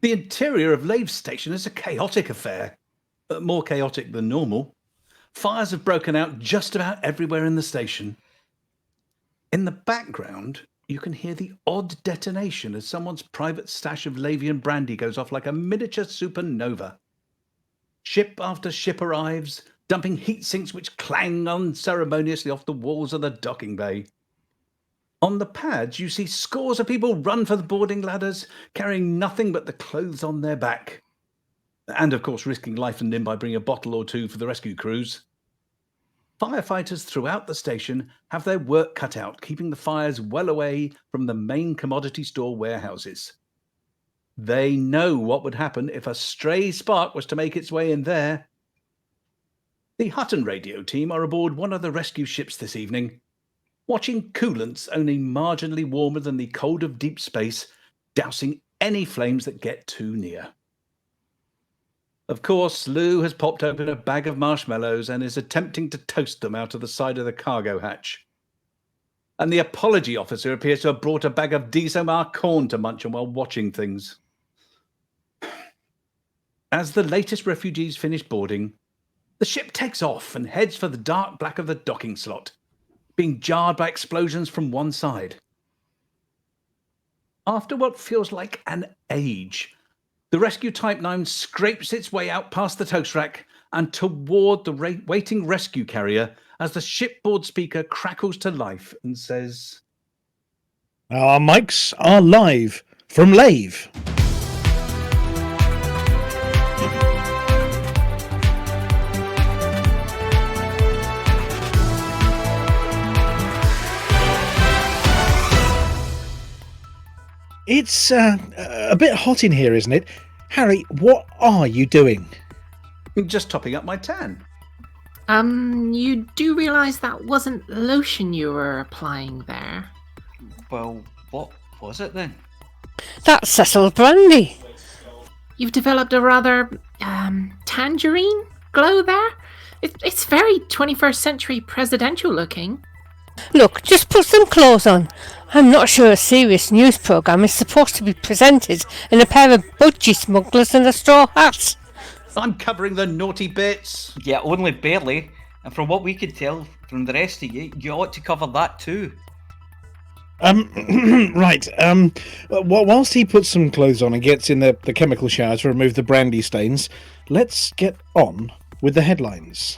The interior of Lave's station is a chaotic affair, more chaotic than normal. Fires have broken out just about everywhere in the station. In the background, you can hear the odd detonation as someone's private stash of Lavian Brandy goes off like a miniature supernova. Ship after ship arrives, dumping heat sinks which clang unceremoniously off the walls of the docking bay. On the pads, you see scores of people run for the boarding ladders, carrying nothing but the clothes on their back. And, of course, risking life and limb by bringing a bottle or two for the rescue crews. Firefighters throughout the station have their work cut out, keeping the fires well away from the main commodity store warehouses. They know what would happen if a stray spark was to make its way in there. The Hutton radio team are aboard one of the rescue ships this evening, watching coolants only marginally warmer than the cold of deep space, dousing any flames that get too near. Of course, Lou has popped open a bag of marshmallows and is attempting to toast them out of the side of the cargo hatch. And the apology officer appears to have brought a bag of Diesomar corn to munch on while watching things. As the latest refugees finish boarding, the ship takes off and heads for the dark black of the docking slot, being jarred by explosions from one side. After what feels like an age, the Rescue Type 9 scrapes its way out past the toast rack and toward the waiting rescue carrier as the shipboard speaker crackles to life and says, "Our mics are live from Lave." It's a bit hot in here, isn't it? Harry, what are you doing? Just topping up my tan. You do realise that wasn't lotion you were applying there? Well, what was it then? That's Cecil Brandy. You've developed a rather, tangerine glow there? It's very 21st century presidential looking. Look, just put some clothes on. I'm not sure a serious news programme is supposed to be presented in a pair of budgie smugglers and a straw hat. I'm covering the naughty bits. Yeah, only barely. And from what we could tell from the rest of you, you ought to cover that too. Right. Whilst he puts some clothes on and gets in the chemical shower to remove the brandy stains, let's get on with the headlines.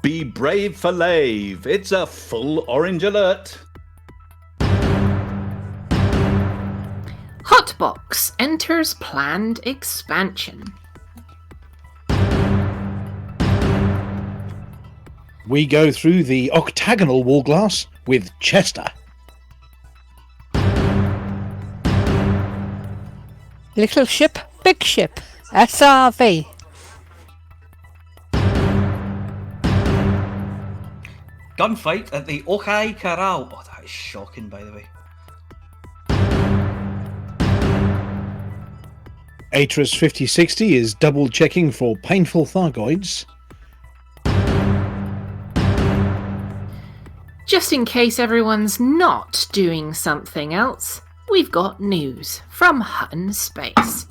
Be brave for Lave. It's a full orange alert. Hotbox enters planned expansion. We go through the octagonal wall glass with Chester. Little ship, big ship. SRV. Gunfight at the Ojai Corral. Oh, that is shocking, by the way. Atris 5060 is double checking for painful thargoids. Just in case everyone's not doing something else, we've got news from Hutton Space.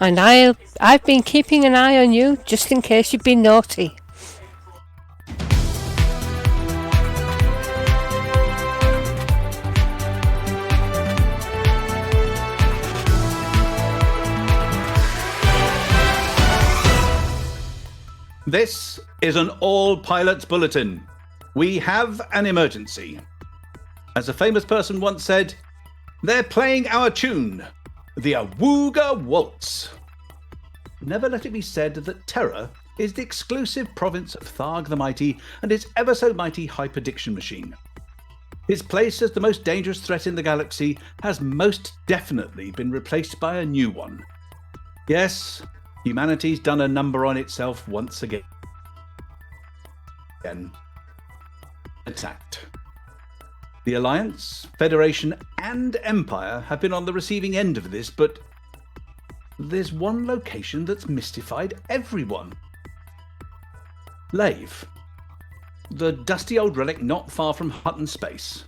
And I've been keeping an eye on you just in case you've been naughty. This is an all-pilots bulletin. We have an emergency. As a famous person once said, they're playing our tune, the Awooga Waltz. Never let it be said that Terra is the exclusive province of Tharg the Mighty and his ever-so-mighty hyperdiction machine. His place as the most dangerous threat in the galaxy has most definitely been replaced by a new one. Yes, humanity's done a number on itself once again. Attacked. The Alliance, Federation and Empire have been on the receiving end of this, but there's one location that's mystified everyone. Lave. the dusty old relic not far from Hutton Space,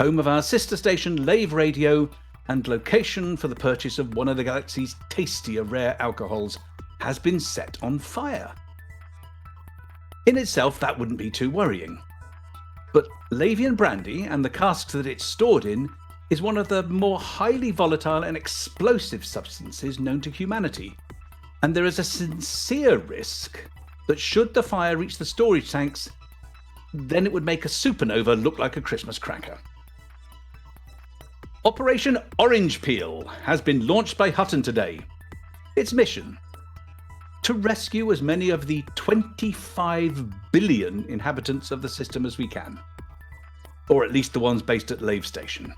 home of our sister station Lave Radio, and location for the purchase of one of the galaxy's tastier rare alcohols, has been set on fire. In itself, that wouldn't be too worrying. But Lavian Brandy and the casks that it's stored in is one of the more highly volatile and explosive substances known to humanity, and there is a sincere risk that should the fire reach the storage tanks, then it would make a supernova look like a Christmas cracker. Operation Orange Peel has been launched by Hutton today. Its mission: to rescue as many of the 25 billion inhabitants of the system as we can. Or at least the ones based at Lave Station.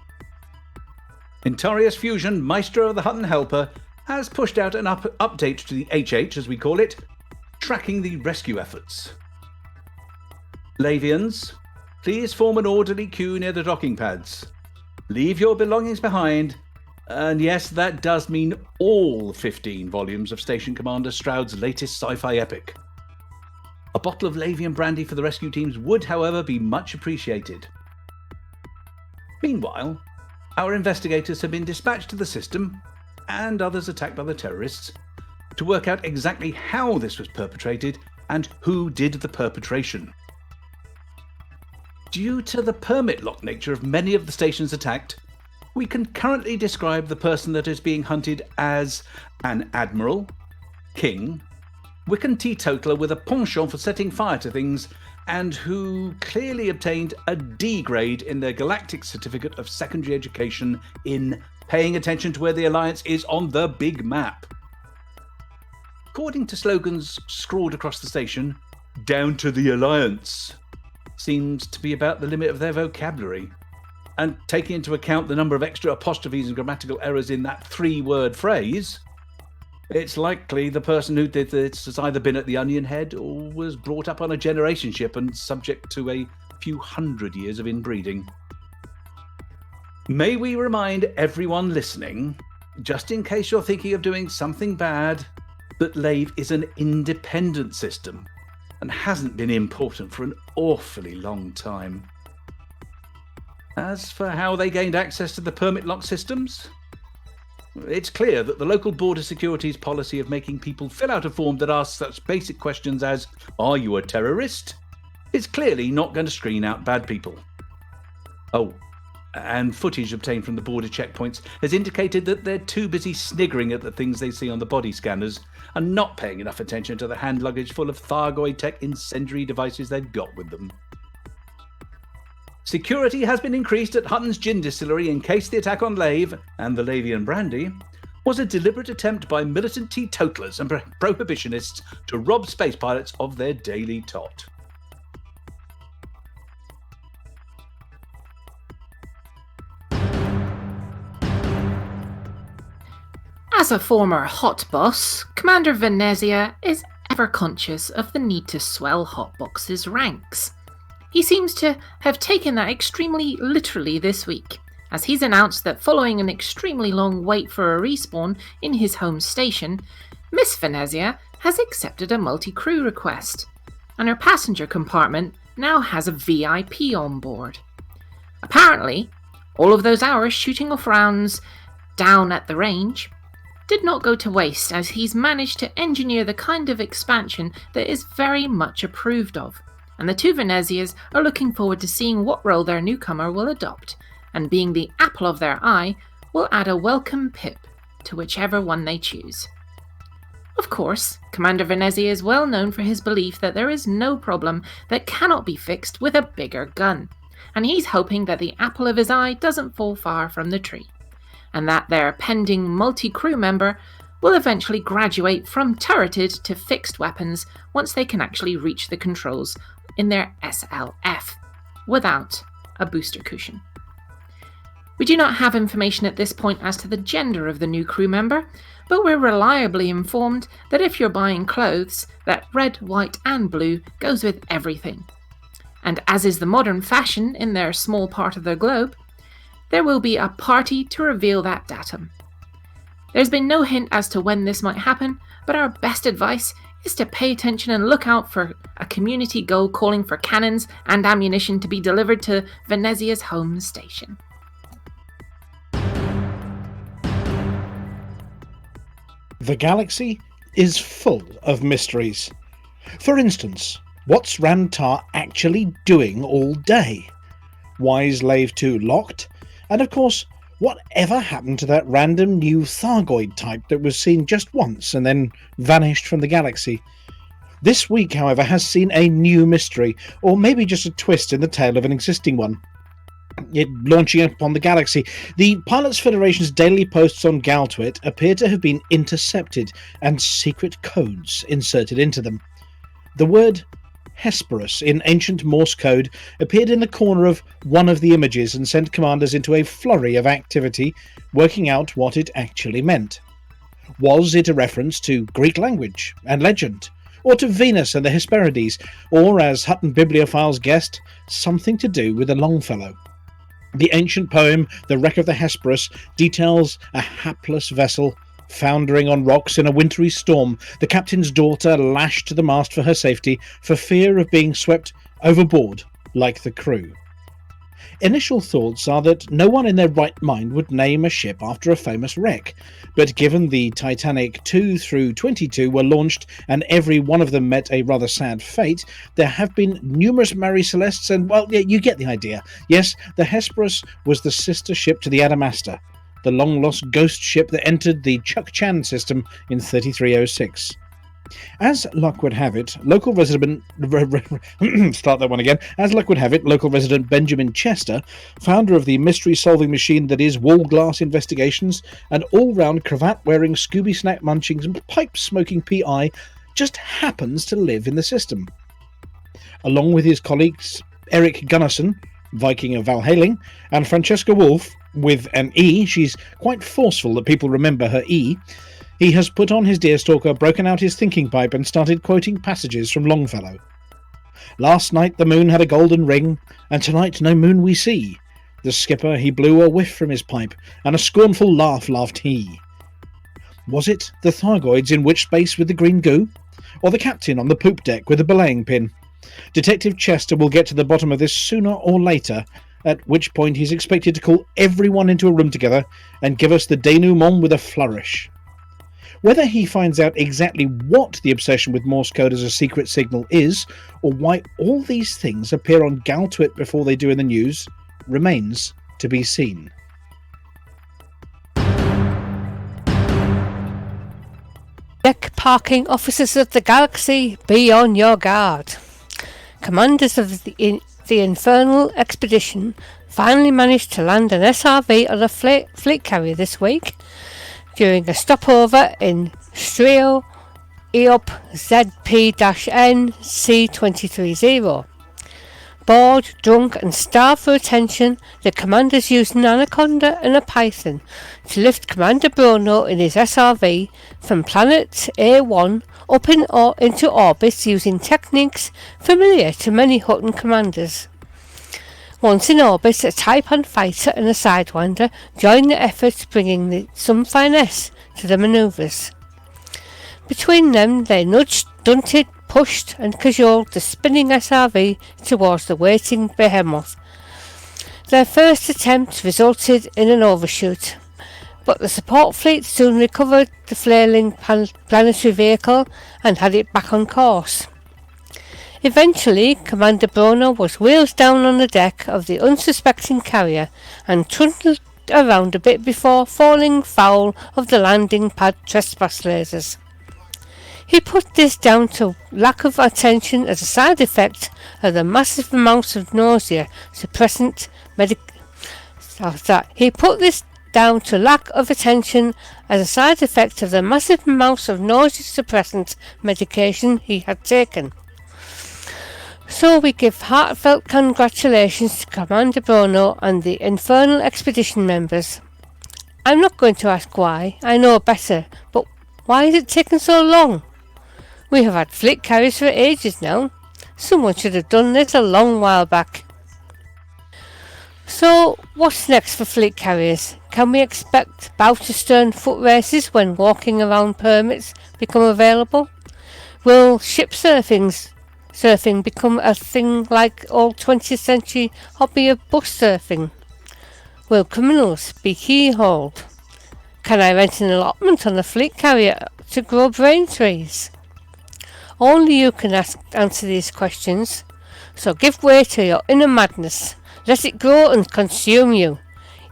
Intarius Fusion, maestro of the Hutton Helper, has pushed out an update to the HH, as we call it, tracking the rescue efforts. Lavians, please form an orderly queue near the docking pads. Leave your belongings behind, and yes, that does mean all 15 volumes of Station Commander Stroud's latest sci-fi epic. A bottle of Lavian brandy for the rescue teams would, however, be much appreciated. Meanwhile, our investigators have been dispatched to the system, and others attacked by the terrorists, to work out exactly how this was perpetrated and who did the perpetration. Due to the permit lock nature of many of the stations attacked, we can currently describe the person that is being hunted as an admiral, king, Wiccan teetotaler with a penchant for setting fire to things, and who clearly obtained a D grade in their galactic certificate of secondary education in paying attention to where the Alliance is on the big map. According to slogans scrawled across the station, "Down to the Alliance" seems to be about the limit of their vocabulary. And taking into account the number of extra apostrophes and grammatical errors in that 3-word phrase, it's likely the person who did this has either been at the Onion Head or was brought up on a generation ship and subject to a few hundred years of inbreeding. May we remind everyone listening, just in case you're thinking of doing something bad, that Lave is an independent system and hasn't been important for an awfully long time. As for how they gained access to the permit lock systems, it's clear that the local border security's policy of making people fill out a form that asks such basic questions as, "Are you a terrorist?" is clearly not going to screen out bad people. Oh, and footage obtained from the border checkpoints has indicated that they're too busy sniggering at the things they see on the body scanners and not paying enough attention to the hand luggage full of Thargoid tech incendiary devices they've got with them. Security has been increased at Hutton's Gin Distillery in case the attack on Lave and the Lavian brandy was a deliberate attempt by militant teetotalers and prohibitionists to rob space pilots of their daily tot. As a former hot boss, Commander Venezia is ever conscious of the need to swell Hotbox's ranks. He seems to have taken that extremely literally this week, as he's announced that following an extremely long wait for a respawn in his home station, Miss Venezia has accepted a multi-crew request, and her passenger compartment now has a VIP on board. Apparently, all of those hours shooting off rounds down at the range did not go to waste, as he's managed to engineer the kind of expansion that is very much approved of, and the two Venezias are looking forward to seeing what role their newcomer will adopt, and being the apple of their eye will add a welcome pip to whichever one they choose. Of course, Commander Venezia is well known for his belief that there is no problem that cannot be fixed with a bigger gun, and he's hoping that the apple of his eye doesn't fall far from the tree, and that their pending multi-crew member will eventually graduate from turreted to fixed weapons once they can actually reach the controls in their SLF without a booster cushion. We do not have information at this point as to the gender of the new crew member, but we're reliably informed that if you're buying clothes, that red, white and blue goes with everything. And as is the modern fashion in their small part of the globe, there will be a party to reveal that datum. There's been no hint as to when this might happen, but our best advice is to pay attention and look out for a community go calling for cannons and ammunition to be delivered to Venezia's home station. The galaxy is full of mysteries. For instance, what's Rantar actually doing all day? Why is Lave 2 locked? And of course, whatever happened to that random new Thargoid type that was seen just once and then vanished from the galaxy? This week, however, has seen a new mystery, or maybe just a twist in the tale of an existing one. It launching upon the galaxy, the Pilots Federation's daily posts on Galtwit appear to have been intercepted and secret codes inserted into them. The word Hesperus in ancient Morse code appeared in the corner of one of the images and sent commanders into a flurry of activity, working out what it actually meant. Was it a reference to Greek language and legend, or to Venus and the Hesperides, or, as Hutton Bibliophiles guessed, something to do with the Longfellow? The ancient poem, The Wreck of the Hesperus, details a hapless vessel foundering on rocks in a wintry storm, the captain's daughter lashed to the mast for her safety for fear of being swept overboard like the crew. Initial thoughts are that no one in their right mind would name a ship after a famous wreck, but given the Titanic 2 through 22 were launched and every one of them met a rather sad fate, there have been numerous Marie Celestes and, well, yeah, you get the idea. Yes, the Hesperus was the sister ship to the Adamastor, the long-lost ghost ship that entered the Chuk Chan system in 3306. As luck would have it, local resident local resident Benjamin Chester, founder of the mystery-solving machine that is Wall Glass Investigations, an all-round cravat-wearing, Scooby snack munching, and pipe-smoking PI, just happens to live in the system. Along with his colleagues Eric Gunnarsson, Viking of Valhaling, and Francesca Wolf, with an E, she's quite forceful that people remember her E, he has put on his deerstalker, broken out his thinking pipe, and started quoting passages from Longfellow. Last night the moon had a golden ring, and tonight no moon we see. The skipper, he blew a whiff from his pipe, and a scornful laugh laughed he. Was it the Thargoids in witch space with the green goo? Or the captain on the poop deck with the belaying pin? Detective Chester will get to the bottom of this sooner or later, at which point he's expected to call everyone into a room together and give us the denouement with a flourish. Whether he finds out exactly what the obsession with Morse code as a secret signal is, or why all these things appear on Galtwit before they do in the news, remains to be seen. Deck parking officers of the galaxy, be on your guard. Commanders of the Infernal Expedition finally managed to land an SRV on a fleet carrier this week during a stopover in Strio EOP ZP-N C230. Bored, drunk and starved for attention, the commanders used an anaconda and a python to lift Commander Bruno in his SRV from planet A1 up into orbit using techniques familiar to many Hutton commanders. Once in orbit, a Taipan fighter and a Sidewinder joined the effort, bringing some finesse to the manoeuvres. Between them, they nudged, stunted, pushed and cajoled the spinning SRV towards the waiting behemoth. Their first attempt resulted in an overshoot, but the support fleet soon recovered the flailing planetary vehicle and had it back on course. Eventually, Commander Bruno was wheeled down on the deck of the unsuspecting carrier and trundled around a bit before falling foul of the landing pad trespass lasers. He put this down to lack of attention as a side effect of the massive amounts of nausea suppressant He put this down to lack of attention as a side effect of the massive amounts of nausea suppressant medication he had taken. So we give heartfelt congratulations to Commander Bruno and the Infernal Expedition members. I'm not going to ask why, I know better, but why is it taking so long? We have had fleet carriers for ages now. Someone should have done this a long while back. So, what's next for fleet carriers? Can we expect bow-to-stern foot races when walking around permits become available? Will ship surfing become a thing like old 20th century hobby of bus surfing? Will criminals be keyholed? Can I rent an allotment on a fleet carrier to grow brain trees? Only you can answer these questions, so give way to your inner madness. Let it grow and consume you.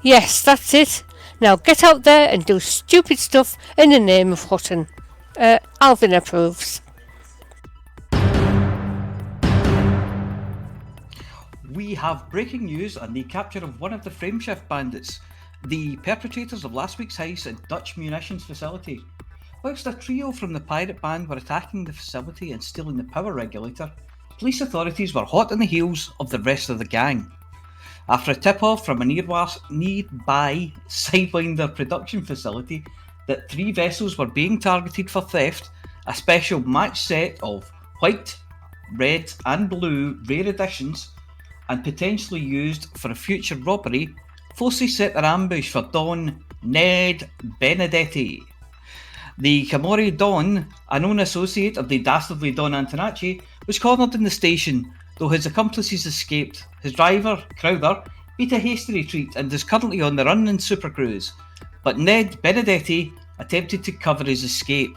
Yes, that's it. Now get out there and do stupid stuff in the name of Hutton. Alvin approves. We have breaking news on the capture of one of the frameshift bandits, the perpetrators of last week's heist at Dutch munitions facility. Whilst a trio from the pirate band were attacking the facility and stealing the power regulator, police authorities were hot on the heels of the rest of the gang. After a tip-off from a nearby Sidewinder production facility that 3 vessels were being targeted for theft, a special match set of white, red and blue rare editions and potentially used for a future robbery, Flossy set their ambush for Don Ned Benedetti. The Camorri Don, a known associate of the dastardly Don Antonacci, was cornered in the station, though his accomplices escaped. His driver, Crowther, beat a hasty retreat and is currently on the run in Super Cruise, but Ned Benedetti attempted to cover his escape.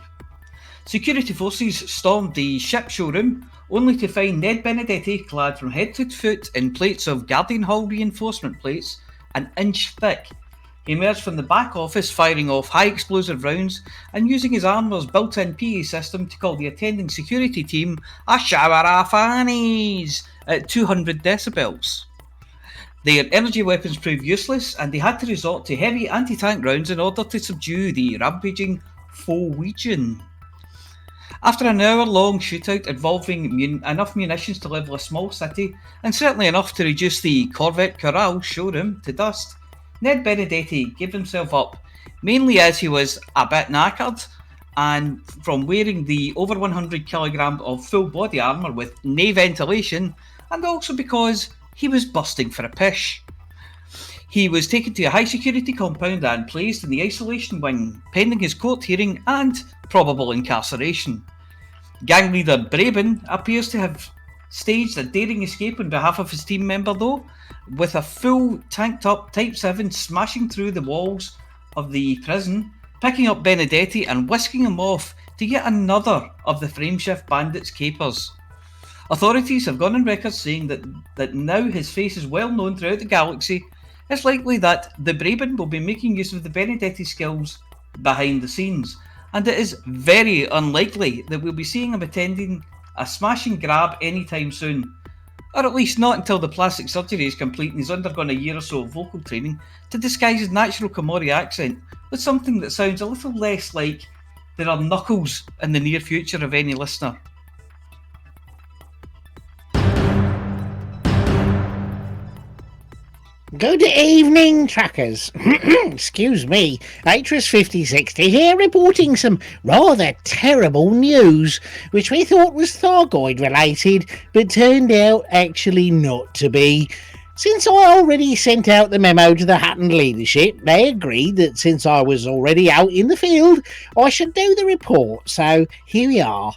Security forces stormed the ship showroom, only to find Ned Benedetti clad from head to foot in plates of Guardian Hall reinforcement plates, an inch thick. He emerged from the back office firing off high explosive rounds and using his armour's built-in PA system to call the attending security team a shower of fannies at 200 decibels. Their energy weapons proved useless and they had to resort to heavy anti-tank rounds in order to subdue the rampaging Fowegian. After an hour-long shootout involving enough munitions to level a small city, and certainly enough to reduce the Corvette Corral showroom to dust, Ned Benedetti gave himself up, mainly as he was a bit knackered, and from wearing the over 100kg of full body armour with no ventilation, and also because he was busting for a pish. He was taken to a high-security compound and placed in the isolation wing, pending his court hearing and probable incarceration. Gang leader Braben appears to have staged a daring escape on behalf of his team member though, with a full tanked-up Type 7 smashing through the walls of the prison, picking up Benedetti and whisking him off to yet another of the frameshift bandits' capers. Authorities have gone on record saying that now his face is well known throughout the galaxy. It's likely that the Braben will be making use of the Benedetti skills behind the scenes, and it is very unlikely that we'll be seeing him attending a smash and grab anytime soon, or at least not until the plastic surgery is complete and he's undergone a year or so of vocal training to disguise his natural Camorri accent with something that sounds a little less like there are knuckles in the near future of any listener. Good evening, trackers. Excuse me, Atris 5060 here, reporting some rather terrible news, which we thought was Thargoid related, but turned out actually not to be. Since I already sent out the memo to the Hutton leadership, they agreed that since I was already out in the field, I should do the report, so here we are.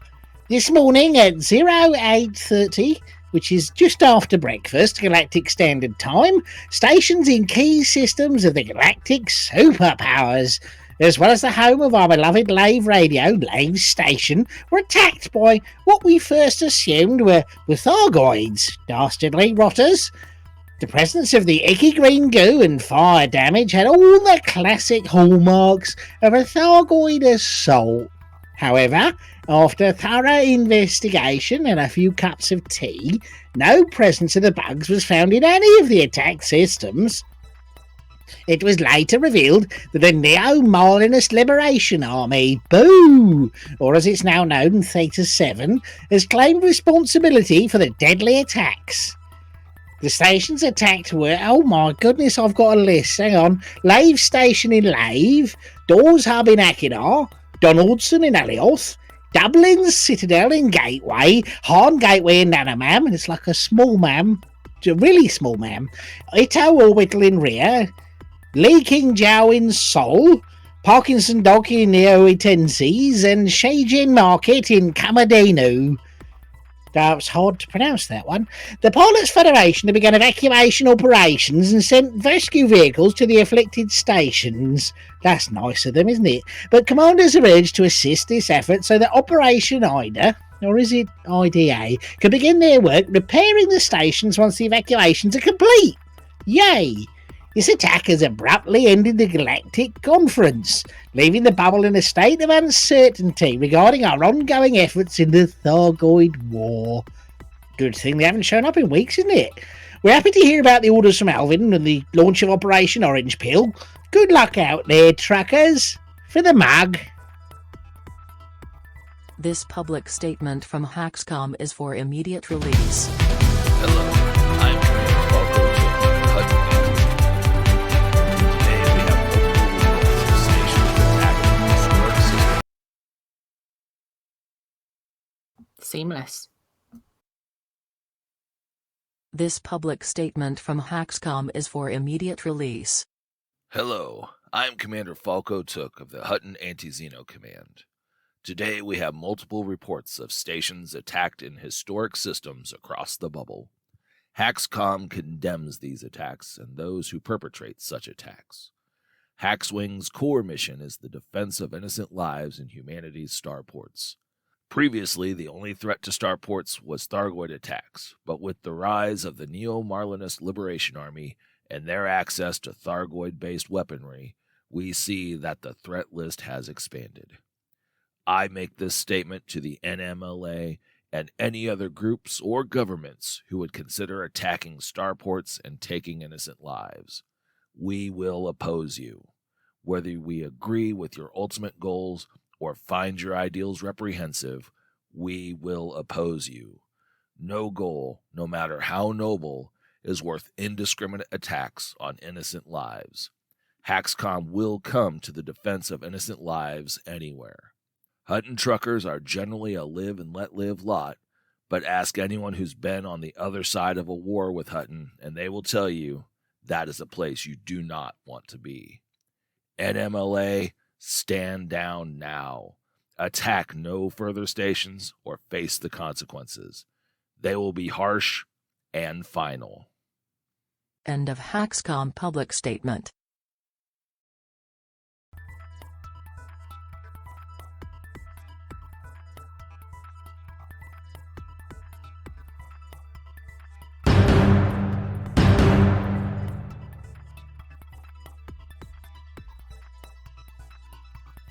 This morning at 0830, which is just after breakfast, Galactic Standard Time, stations in key systems of the galactic superpowers, as well as the home of our beloved Lave Radio, Lave Station, were attacked by what we first assumed were Thargoids, dastardly rotters. The presence of the icky green goo and fire damage had all the classic hallmarks of a Thargoid assault. However, after thorough investigation and a few cups of tea, no presence of the bugs was found in any of the attack systems. It was later revealed that the Neo-Marlinist Liberation Army, BOO, or as it's now known, Theta 7, has claimed responsibility for the deadly attacks. The stations attacked were, oh my goodness, I've got a list, hang on, Lave Station in Lave, Dawes Hub in Achenar, Donaldson in Elioth, Dublin's Citadel in Gateway, Harn Gateway in Nanamam, it's like a small mam, a really small mam, Ito Orbital in Ria, Lee King Jow in Seoul, Parkinson Dock in Neoitenses and Shajin Market in Camadino. It's hard to pronounce that one. The Pilots Federation have begun evacuation operations and sent rescue vehicles to the afflicted stations. That's nice of them, isn't it? But commanders are urged to assist this effort so that Operation IDA, or is it IDA, can begin their work repairing the stations once the evacuations are complete. Yay! This attack has abruptly ended the Galactic Conference, leaving the bubble in a state of uncertainty regarding our ongoing efforts in the Thargoid War. Good thing they haven't shown up in weeks, isn't it? We're happy to hear about the orders from Alvin and the launch of Operation Orange Pill. Good luck out there, truckers. For the mug. This public statement from Haxcom is for immediate release. Hello, I'm Commander Falco of the Hutton Today we have multiple reports of stations attacking historic systems. Seamless. This public statement from Haxcom is for immediate release. Hello, I'm Commander Falco Took of the Hutton Anti-Xeno Command. Today we have multiple reports of stations attacked in historic systems across the bubble. Haxcom condemns these attacks and those who perpetrate such attacks. Haxwing's core mission is the defense of innocent lives in humanity's starports. Previously, the only threat to starports was Thargoid attacks, but with the rise of the Neo-Marlinist Liberation Army and their access to Thargoid-based weaponry, we see that the threat list has expanded. I make this statement to the NMLA and any other groups or governments who would consider attacking starports and taking innocent lives. We will oppose you. Whether we agree with your ultimate goals or find your ideals reprehensive, we will oppose you. No goal, no matter how noble, is worth indiscriminate attacks on innocent lives. Haxcom will come to the defense of innocent lives anywhere. Hutton truckers are generally a live and let live lot, but ask anyone who's been on the other side of a war with Hutton, and they will tell you that is a place you do not want to be. NMLA, stand down now. Attack no further stations or face the consequences. They will be harsh and final. End of Haxcom public statement.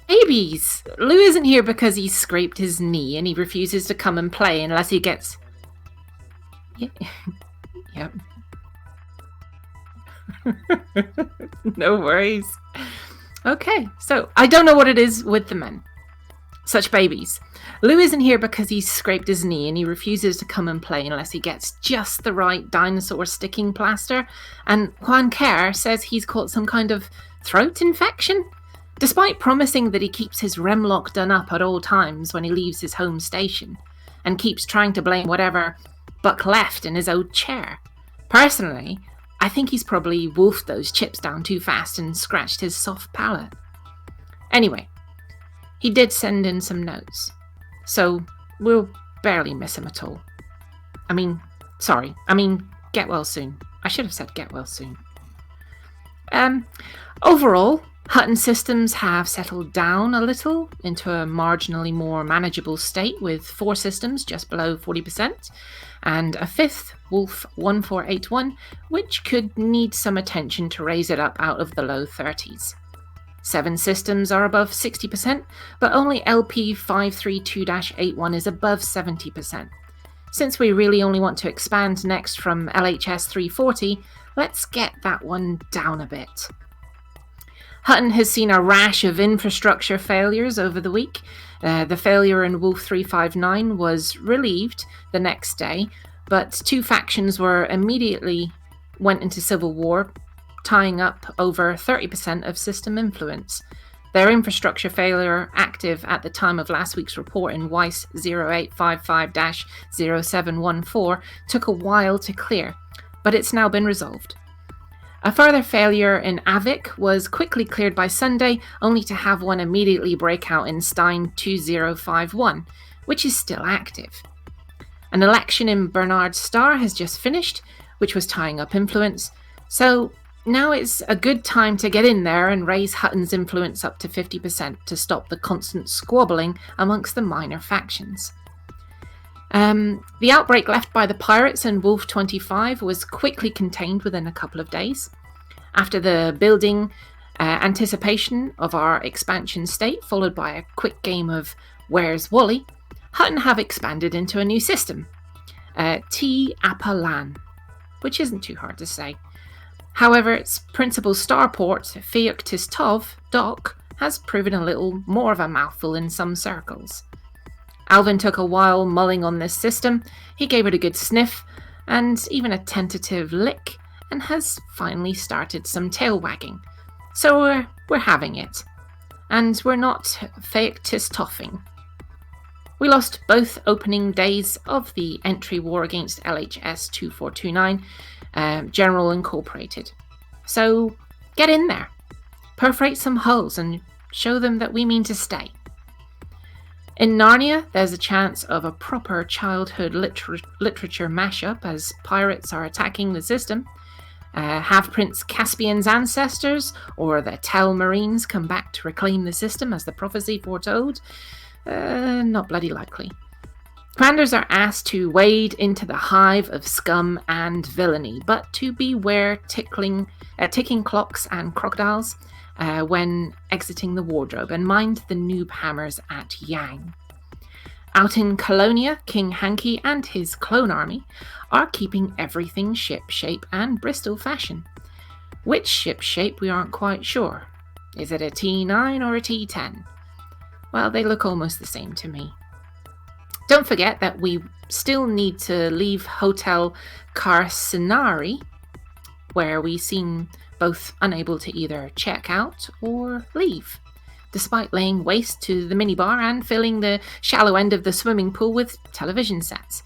Babies! Lou isn't here because he scraped his knee and he refuses to come and play unless he gets... Yep. No worries. Okay, so I don't know what it is with the men. Such babies. Lou isn't here because he scraped his knee and he refuses to come and play unless he gets just the right dinosaur sticking plaster. And Juan Kerr says he's caught some kind of throat infection. Despite promising that he keeps his remlock done up at all times when he leaves his home station, and keeps trying to blame whatever Buck left in his old chair. Personally, I think he's probably wolfed those chips down too fast and scratched his soft palate. Anyway, he did send in some notes, so we'll barely miss him at all. Get well soon. I should have said get well soon. Overall, Hutton systems have settled down a little into a marginally more manageable state, with 4 systems just below 40% and a 5th, Wolf 1481, which could need some attention to raise it up out of the low 30s. 7 systems are above 60%, but only LP 532-81 is above 70%. Since we really only want to expand next from LHS 340, let's get that one down a bit. Hutton has seen a rash of infrastructure failures over the week. The failure in Wolf 359 was relieved the next day, but 2 factions went into civil war, tying up over 30% of system influence. Their infrastructure failure, active at the time of last week's report in WISE 0855-0714, took a while to clear, but it's now been resolved. A further failure in Avik was quickly cleared by Sunday, only to have one immediately break out in Stein 2051, which is still active. An election in Bernard Star has just finished, which was tying up influence, so now it's a good time to get in there and raise Hutton's influence up to 50% to stop the constant squabbling amongst the minor factions. The outbreak left by the pirates and Wolf 25 was quickly contained within a couple of days. After the building anticipation of our expansion state, followed by a quick game of Where's Wally, Hutton have expanded into a new system, T Apalan, which isn't too hard to say. However, its principal starport, Feoktistov Dock, has proven a little more of a mouthful in some circles. Alvin took a while mulling on this system. He gave it a good sniff and even a tentative lick, and has finally started some tail wagging. So we're having it. And we're not Feoktistoffing. We lost both opening days of the entry war against LHS 2429, General Incorporated. So get in there, perforate some holes and show them that we mean to stay. In Narnia, there's a chance of a proper childhood literature mashup as pirates are attacking the system. Have Prince Caspian's ancestors or the Tel Marines come back to reclaim the system as the prophecy foretold? Not bloody likely. Commanders are asked to wade into the hive of scum and villainy, but to beware ticking clocks and crocodiles when exiting the wardrobe, and mind the noob hammers at Yang. Out in Colonia, King Hankey and his clone army are keeping everything ship-shape and Bristol fashion. Which ship-shape we aren't quite sure. Is it a T9 or a T10? Well, they look almost the same to me. Don't forget that we still need to leave Hotel Carcinari, where we seem both unable to either check out or leave, despite laying waste to the minibar and filling the shallow end of the swimming pool with television sets.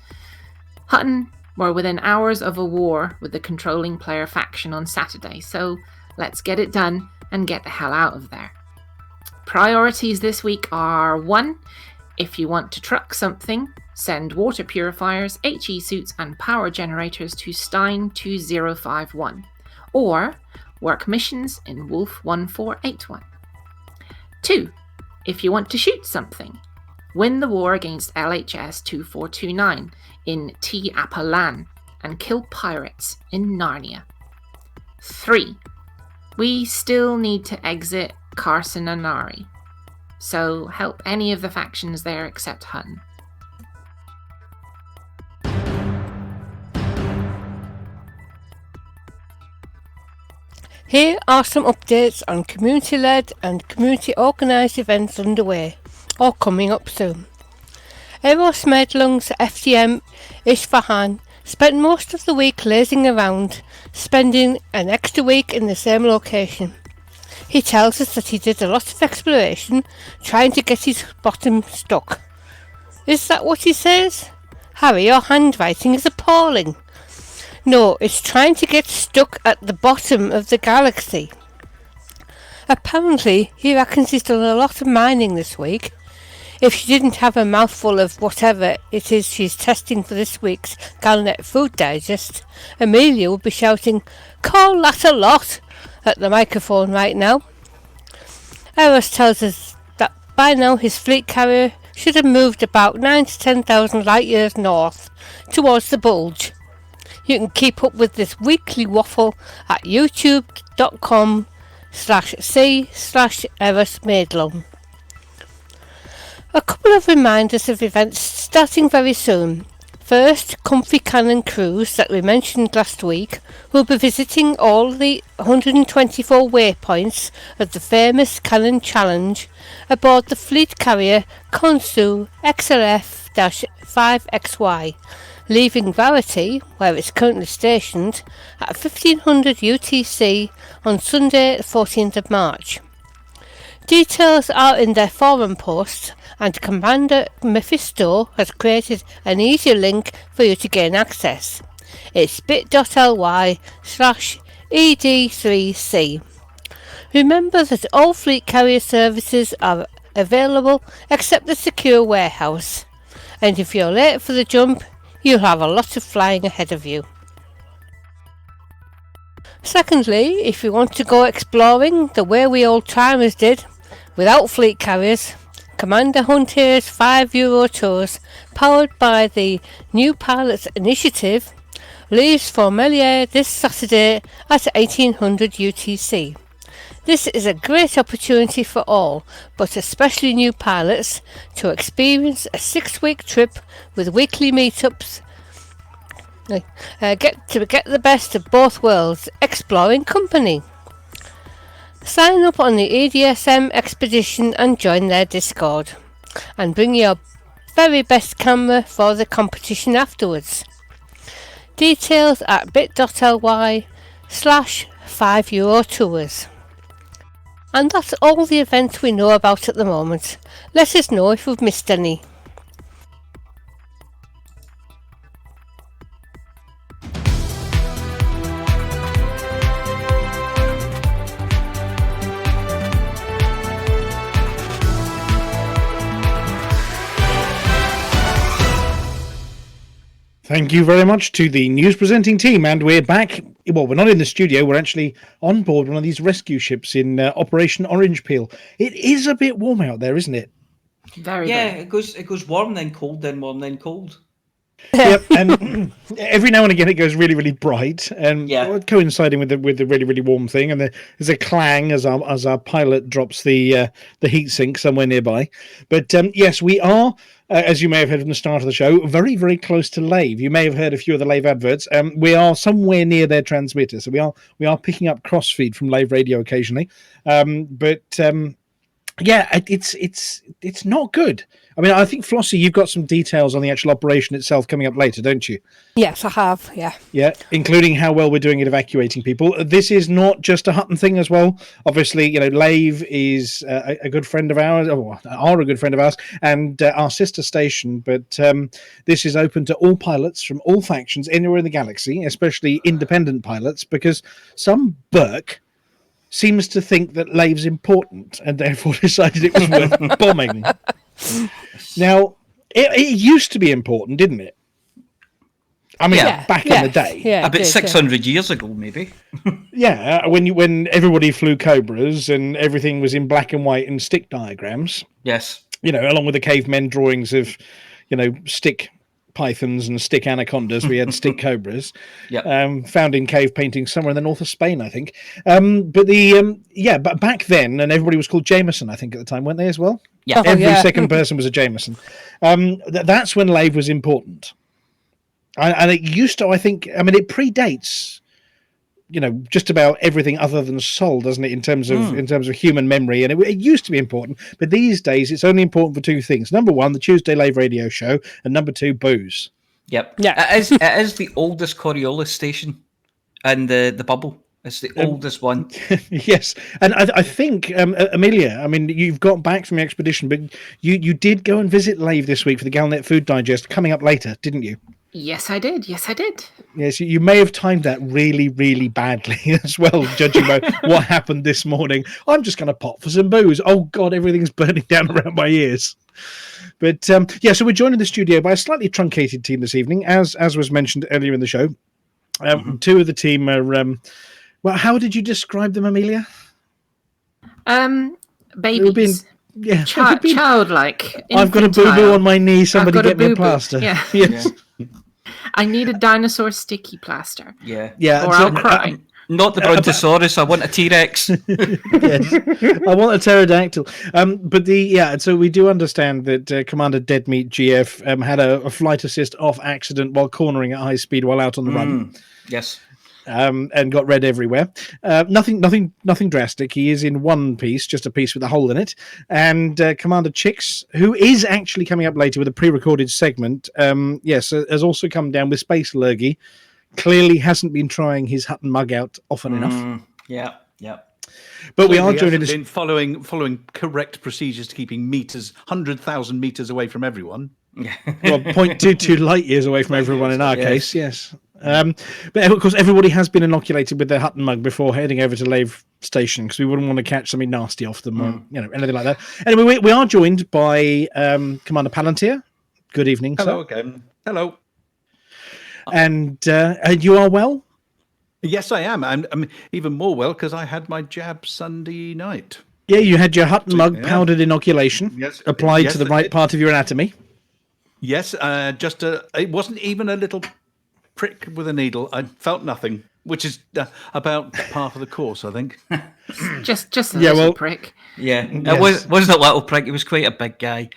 Hutton were within hours of a war with the controlling player faction on Saturday, so let's get it done and get the hell out of there. Priorities this week are 1. If you want to truck something, send water purifiers, HE suits and power generators to Stein 2051, or work missions in Wolf 1481. 2. If you want to shoot something, win the war against LHS 2429 in T Apalan and kill pirates in Narnia. 3. We still need to exit Carcinari, so help any of the factions there except Hutton. Here are some updates on community-led and community-organised events underway, or coming up soon. Eros Medlung's FDM Isfahan spent most of the week lazing around, spending an extra week in the same location. He tells us that he did a lot of exploration, trying to get his bottom stuck. Is that what he says? Harry, your handwriting is appalling. No, it's trying to get stuck at the bottom of the galaxy. Apparently, he reckons he's done a lot of mining this week. If she didn't have a mouthful of whatever it is she's testing for this week's Galnet Food Digest, Amelia would be shouting, "Call that a lot!" at the microphone right now. Eros tells us that by now his fleet carrier should have moved about 9 to 10,000 light years north towards the bulge. You can keep up with this weekly waffle at youtube.com/c/ErosMaidlung. A couple of reminders of events starting very soon. First, Comfy Cannon Cruise that we mentioned last week will be visiting all the 124 waypoints of the famous Cannon Challenge aboard the fleet carrier Konsu XLF-5XY, leaving Verity, where it's currently stationed, at 1500 UTC on Sunday the 14th of March. Details are in their forum post, and Commander Mephisto has created an easy link for you to gain access. It's bit.ly/is ED3C. Remember that all fleet carrier services are available except the secure warehouse. And if you're late for the jump, you'll have a lot of flying ahead of you. Secondly, if you want to go exploring the way we old timers did, without fleet carriers, Commander Huntier's €5 tours, powered by the New Pilots Initiative, leaves for Melier this Saturday at 1800 UTC. This is a great opportunity for all, but especially new pilots, to experience a 6-week trip with weekly meetups. Get the best of both worlds, exploring company. Sign up on the EDSM expedition and join their Discord. And bring your very best camera for the competition afterwards. Details at bit.ly/€5 tours. And that's all the events we know about at the moment. Let us know if we've missed any. Thank you very much to the news presenting team, and we're back. Well, we're not in the studio, we're actually on board one of these rescue ships in Operation Orange Peel. It is a bit warm out there, isn't it? Very. It goes warm, then cold, then warm, then cold. Yep, and every now and again it goes really, really bright, and coinciding with the really, really warm thing. And there's a clang as our pilot drops the heat sink somewhere nearby. But yes, we are, as you may have heard from the start of the show, very, very close to Lave. You may have heard a few of the Lave adverts. We are somewhere near their transmitter, so we are picking up crossfeed from Lave Radio occasionally. Yeah, it's not good. I mean, I think, Flossy, you've got some details on the actual operation itself coming up later, don't you? Yes, I have, yeah. Yeah, including how well we're doing at evacuating people. This is not just a Hutton thing as well. Obviously, Lave is a good friend of ours, or are a good friend of ours, and our sister station. But this is open to all pilots from all factions anywhere in the galaxy, especially independent pilots, because some Burke seems to think that Lave's important and therefore decided it was worth bombing. Now, it used to be important, didn't it? I mean, back in the day. Yeah, about 600 years ago, maybe. Yeah, when everybody flew Cobras and everything was in black and white and stick diagrams. Yes. Along with the cavemen drawings of, stick pythons and stick anacondas, we had stick cobras. Found in cave paintings somewhere in the north of Spain, I think. But back then, and everybody was called Jameson, I think, at the time, weren't they as well? Yeah. Every second person was a Jameson. That's when Lave was important. And it used to, I think, it predates, just about everything other than Sol, doesn't it, in terms of human memory. And it used to be important, but these days it's only important for two things. Number one, the Tuesday Lave radio show, and number two, booze. Yep. Yeah. It is the oldest Coriolis station in the bubble. It's the oldest one. Yes. And I think, Amelia, you've got back from your expedition, but you did go and visit Lave this week for the Galnet Food Digest coming up later, didn't you? Yes, I did. Yes, you may have timed that really, really badly as well, judging by what happened this morning. I'm just going to pop for some booze. Oh, God, everything's burning down around my ears. But, so we're joined in the studio by a slightly truncated team this evening, as was mentioned earlier in the show. Two of the team are... well, how did you describe them, Amelia? Babies. Childlike. I've got a boo-boo on my knee. Somebody get me a plaster. Yeah. Yes. I need a dinosaur sticky plaster. Yeah. Or I'll cry. Not the Brontosaurus. I want a T-Rex. Yes, I want a pterodactyl. So we do understand that Commander Deadmeat GF had a flight assist off accident while cornering at high speed while out on the run. Yes. And got red everywhere. Nothing drastic. He is in one piece, just a piece with a hole in it. And Commander Chix, who is actually coming up later with a pre-recorded segment, has also come down with space allergy. Clearly hasn't been trying his Hutton mug out often enough. Yeah. But we are doing it. Been following correct procedures to keeping 100,000 meters away from everyone. Well, 0.22 light years away from everyone in our case. Yes. But of course, everybody has been inoculated with their Hutton mug before heading over to Lave Station because we wouldn't want to catch something nasty off them or anything like that. Anyway, we are joined by Commander Palantir. Good evening, Hello sir. again. Hello. And you are well? Yes, I am. I'm even more well because I had my jab Sunday night. Yeah, you had your Hutton mug Yeah. powdered inoculation applied to the right part of your anatomy. Yes, it wasn't even a little prick with a needle. I felt nothing, which is about half of the course, I think. Just a little prick. Yeah, Yes. it wasn't a little prick. He was quite a big guy.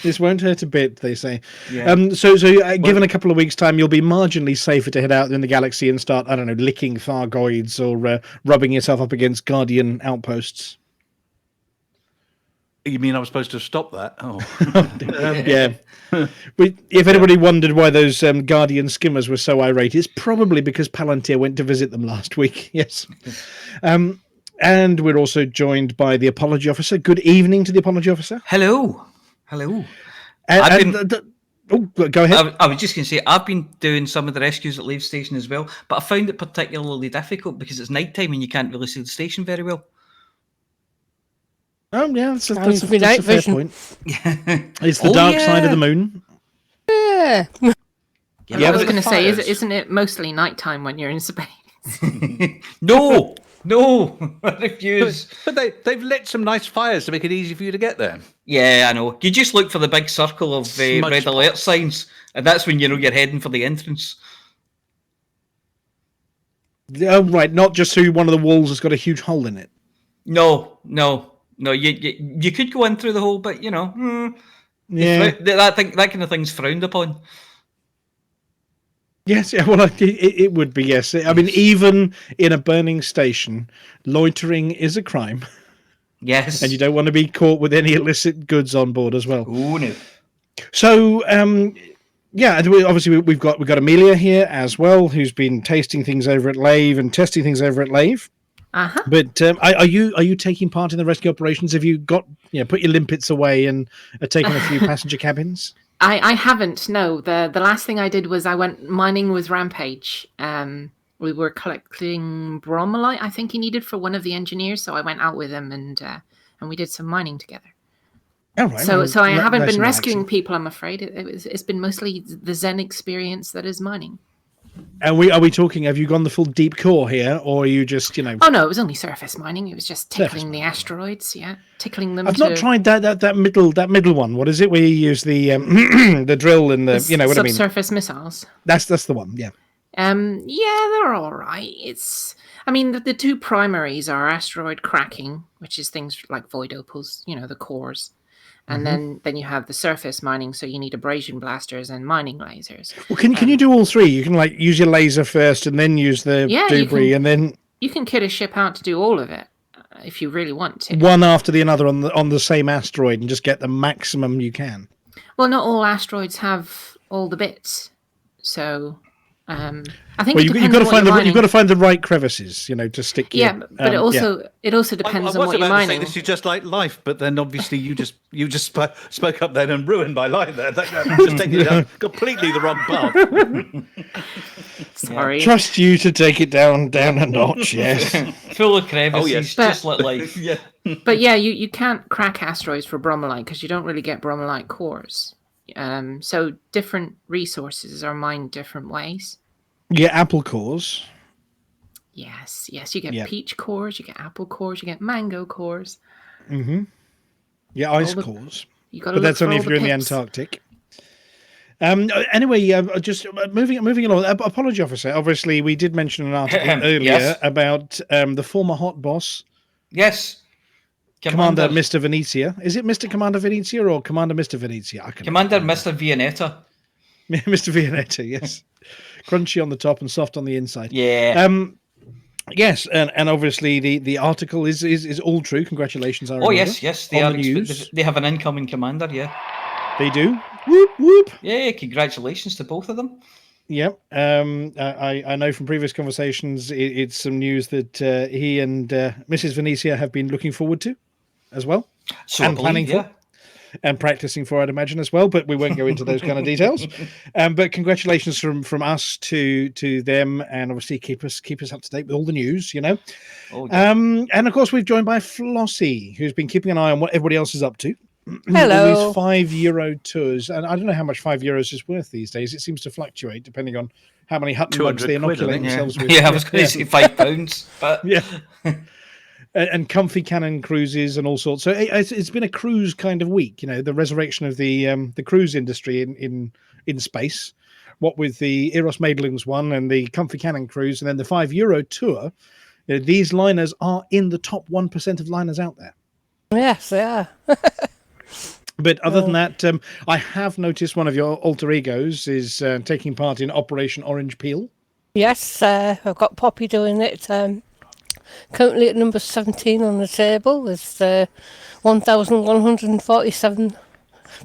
This won't hurt a bit, they say. Yeah. Given a couple of weeks' time, you'll be marginally safer to head out in the galaxy and start, I don't know, licking Thargoids or rubbing yourself up against Guardian outposts. You mean I was supposed to stop that? Oh, Yeah. If anybody wondered why those Guardian skimmers were so irate, it's probably because Palantir went to visit them last week. Yes. And we're also joined by the Apology Officer. Good evening to the Apology Officer. Hello. Go ahead. I was just going to say, I've been doing some of the rescues at Lave Station as well, but I found it particularly difficult because it's nighttime and you can't really see the station very well. Oh, yeah, that's a night fair vision. point. It's the dark side of the moon. Yeah. I was going to say, fires. isn't it mostly nighttime when you're in space? No, I refuse. but they've lit some nice fires to make it easy for you to get there. Yeah, I know. You just look for the big circle of Smudge red alert spots. signs, and that's when you know you're heading for the entrance. Oh, right, not just through one of the walls has got a huge hole in it. No. You could go in through the hole, but Yeah. that kind of thing's frowned upon. Yes, yeah, well, it would be, yes. I mean, even in a burning station, loitering is a crime, Yes, and you don't want to be caught with any illicit goods on board as well. Oh no. So, yeah, and obviously we've got Amelia here as well, who's been tasting things over at Lave and testing things over at Lave. Uh-huh. But are you taking part in the rescue operations? Have you got put your limpets away and are taking a few passenger cabins? I haven't, no. The last thing I did was I went mining with Rampage. We were collecting bromellite, I think he needed for one of the engineers, so I went out with him and we did some mining together. Oh, right. So I haven't nice been and rescuing relaxing. people, I'm afraid. It's been mostly the Zen experience that is mining. And are we talking? Have you gone the full deep core here, or are you just Oh no, it was only surface mining. It was just Surface tickling the mining. asteroids, tickling them. I've not tried that middle one. What is it? Where you use the the drill and the what I mean? Subsurface missiles. That's the one. Yeah. Yeah, they're all right. The two primaries are asteroid cracking, which is things like void opals, the cores. And then you have the surface mining, so you need abrasion blasters and mining lasers. Well, can you do all three? You can use your laser first, and then use the debris, and then You can kit a ship out to do all of it, if you really want to. one after the other on the same asteroid, and just get the maximum you can. Well, not all asteroids have all the bits, so I think Well, it you've depends got to on what find you're you've mining. got to find the right crevices, to stick. Yeah, your, but it also depends I on was what you're about to say mining. this is just like life, but then obviously you just spoke up then and ruined my life there. Just taking it down completely the wrong path. Sorry. Trust you to take it down a notch. Yes. Full of crevices, Oh, yes. just like life. Yeah. But yeah, you can't crack asteroids for bromellite because you don't really get bromellite cores. So different resources are mined different ways. Yeah, apple cores. Yes, you get Yeah. peach cores, you get apple cores, you get mango cores. Mm-hmm. Yeah, ice the- cores. You got to But look that's for only all if you're in the pips. Antarctic. Anyway, just moving along. Apology officer. Obviously, we did mention an article earlier Yes. about the former hot boss, Yes. Commander Mr. Venezia. Is it Mr. Commander Venezia or Commander Mr. Venezia? I can Commander Mr. Vianetta. Mr. Vianetta. Yes, crunchy on the top and soft on the inside. Yeah. Yes, and obviously the article is all true. Congratulations, Oh yes. They on are. the news. They have an incoming commander. Yeah. They do. Whoop whoop. Yeah. Congratulations to both of them. Yep. I know from previous conversations it's some news that he and Mrs. Venezia have been looking forward to as well. So And I planning believe, for. and practicing for, I'd imagine, as well. But we won't go into those kind of details. But congratulations from us to them, and obviously keep us up to date with all the news, Oh, yeah. And of course, we've joined by Flossy, who's been keeping an eye on what everybody else is up to. Hello. All these €5 tours, and I don't know how much €5 is worth these days. It seems to fluctuate depending on how many Hutton mugs 200 they quid, I inoculate think. themselves with. Yeah, I was going to say £5, but Yeah. And comfy cannon cruises and all sorts. So it's been a cruise kind of week, the resurrection of the cruise industry in space. What with the Eros Maidlings one and the comfy cannon cruise, and then the €5 tour. These liners are in the top 1% of liners out there. Yes, they are. But other than that, I have noticed one of your alter egos is taking part in Operation Orange Peel. Yes, I've got Poppy doing it. Currently at number 17 on the table with 1,147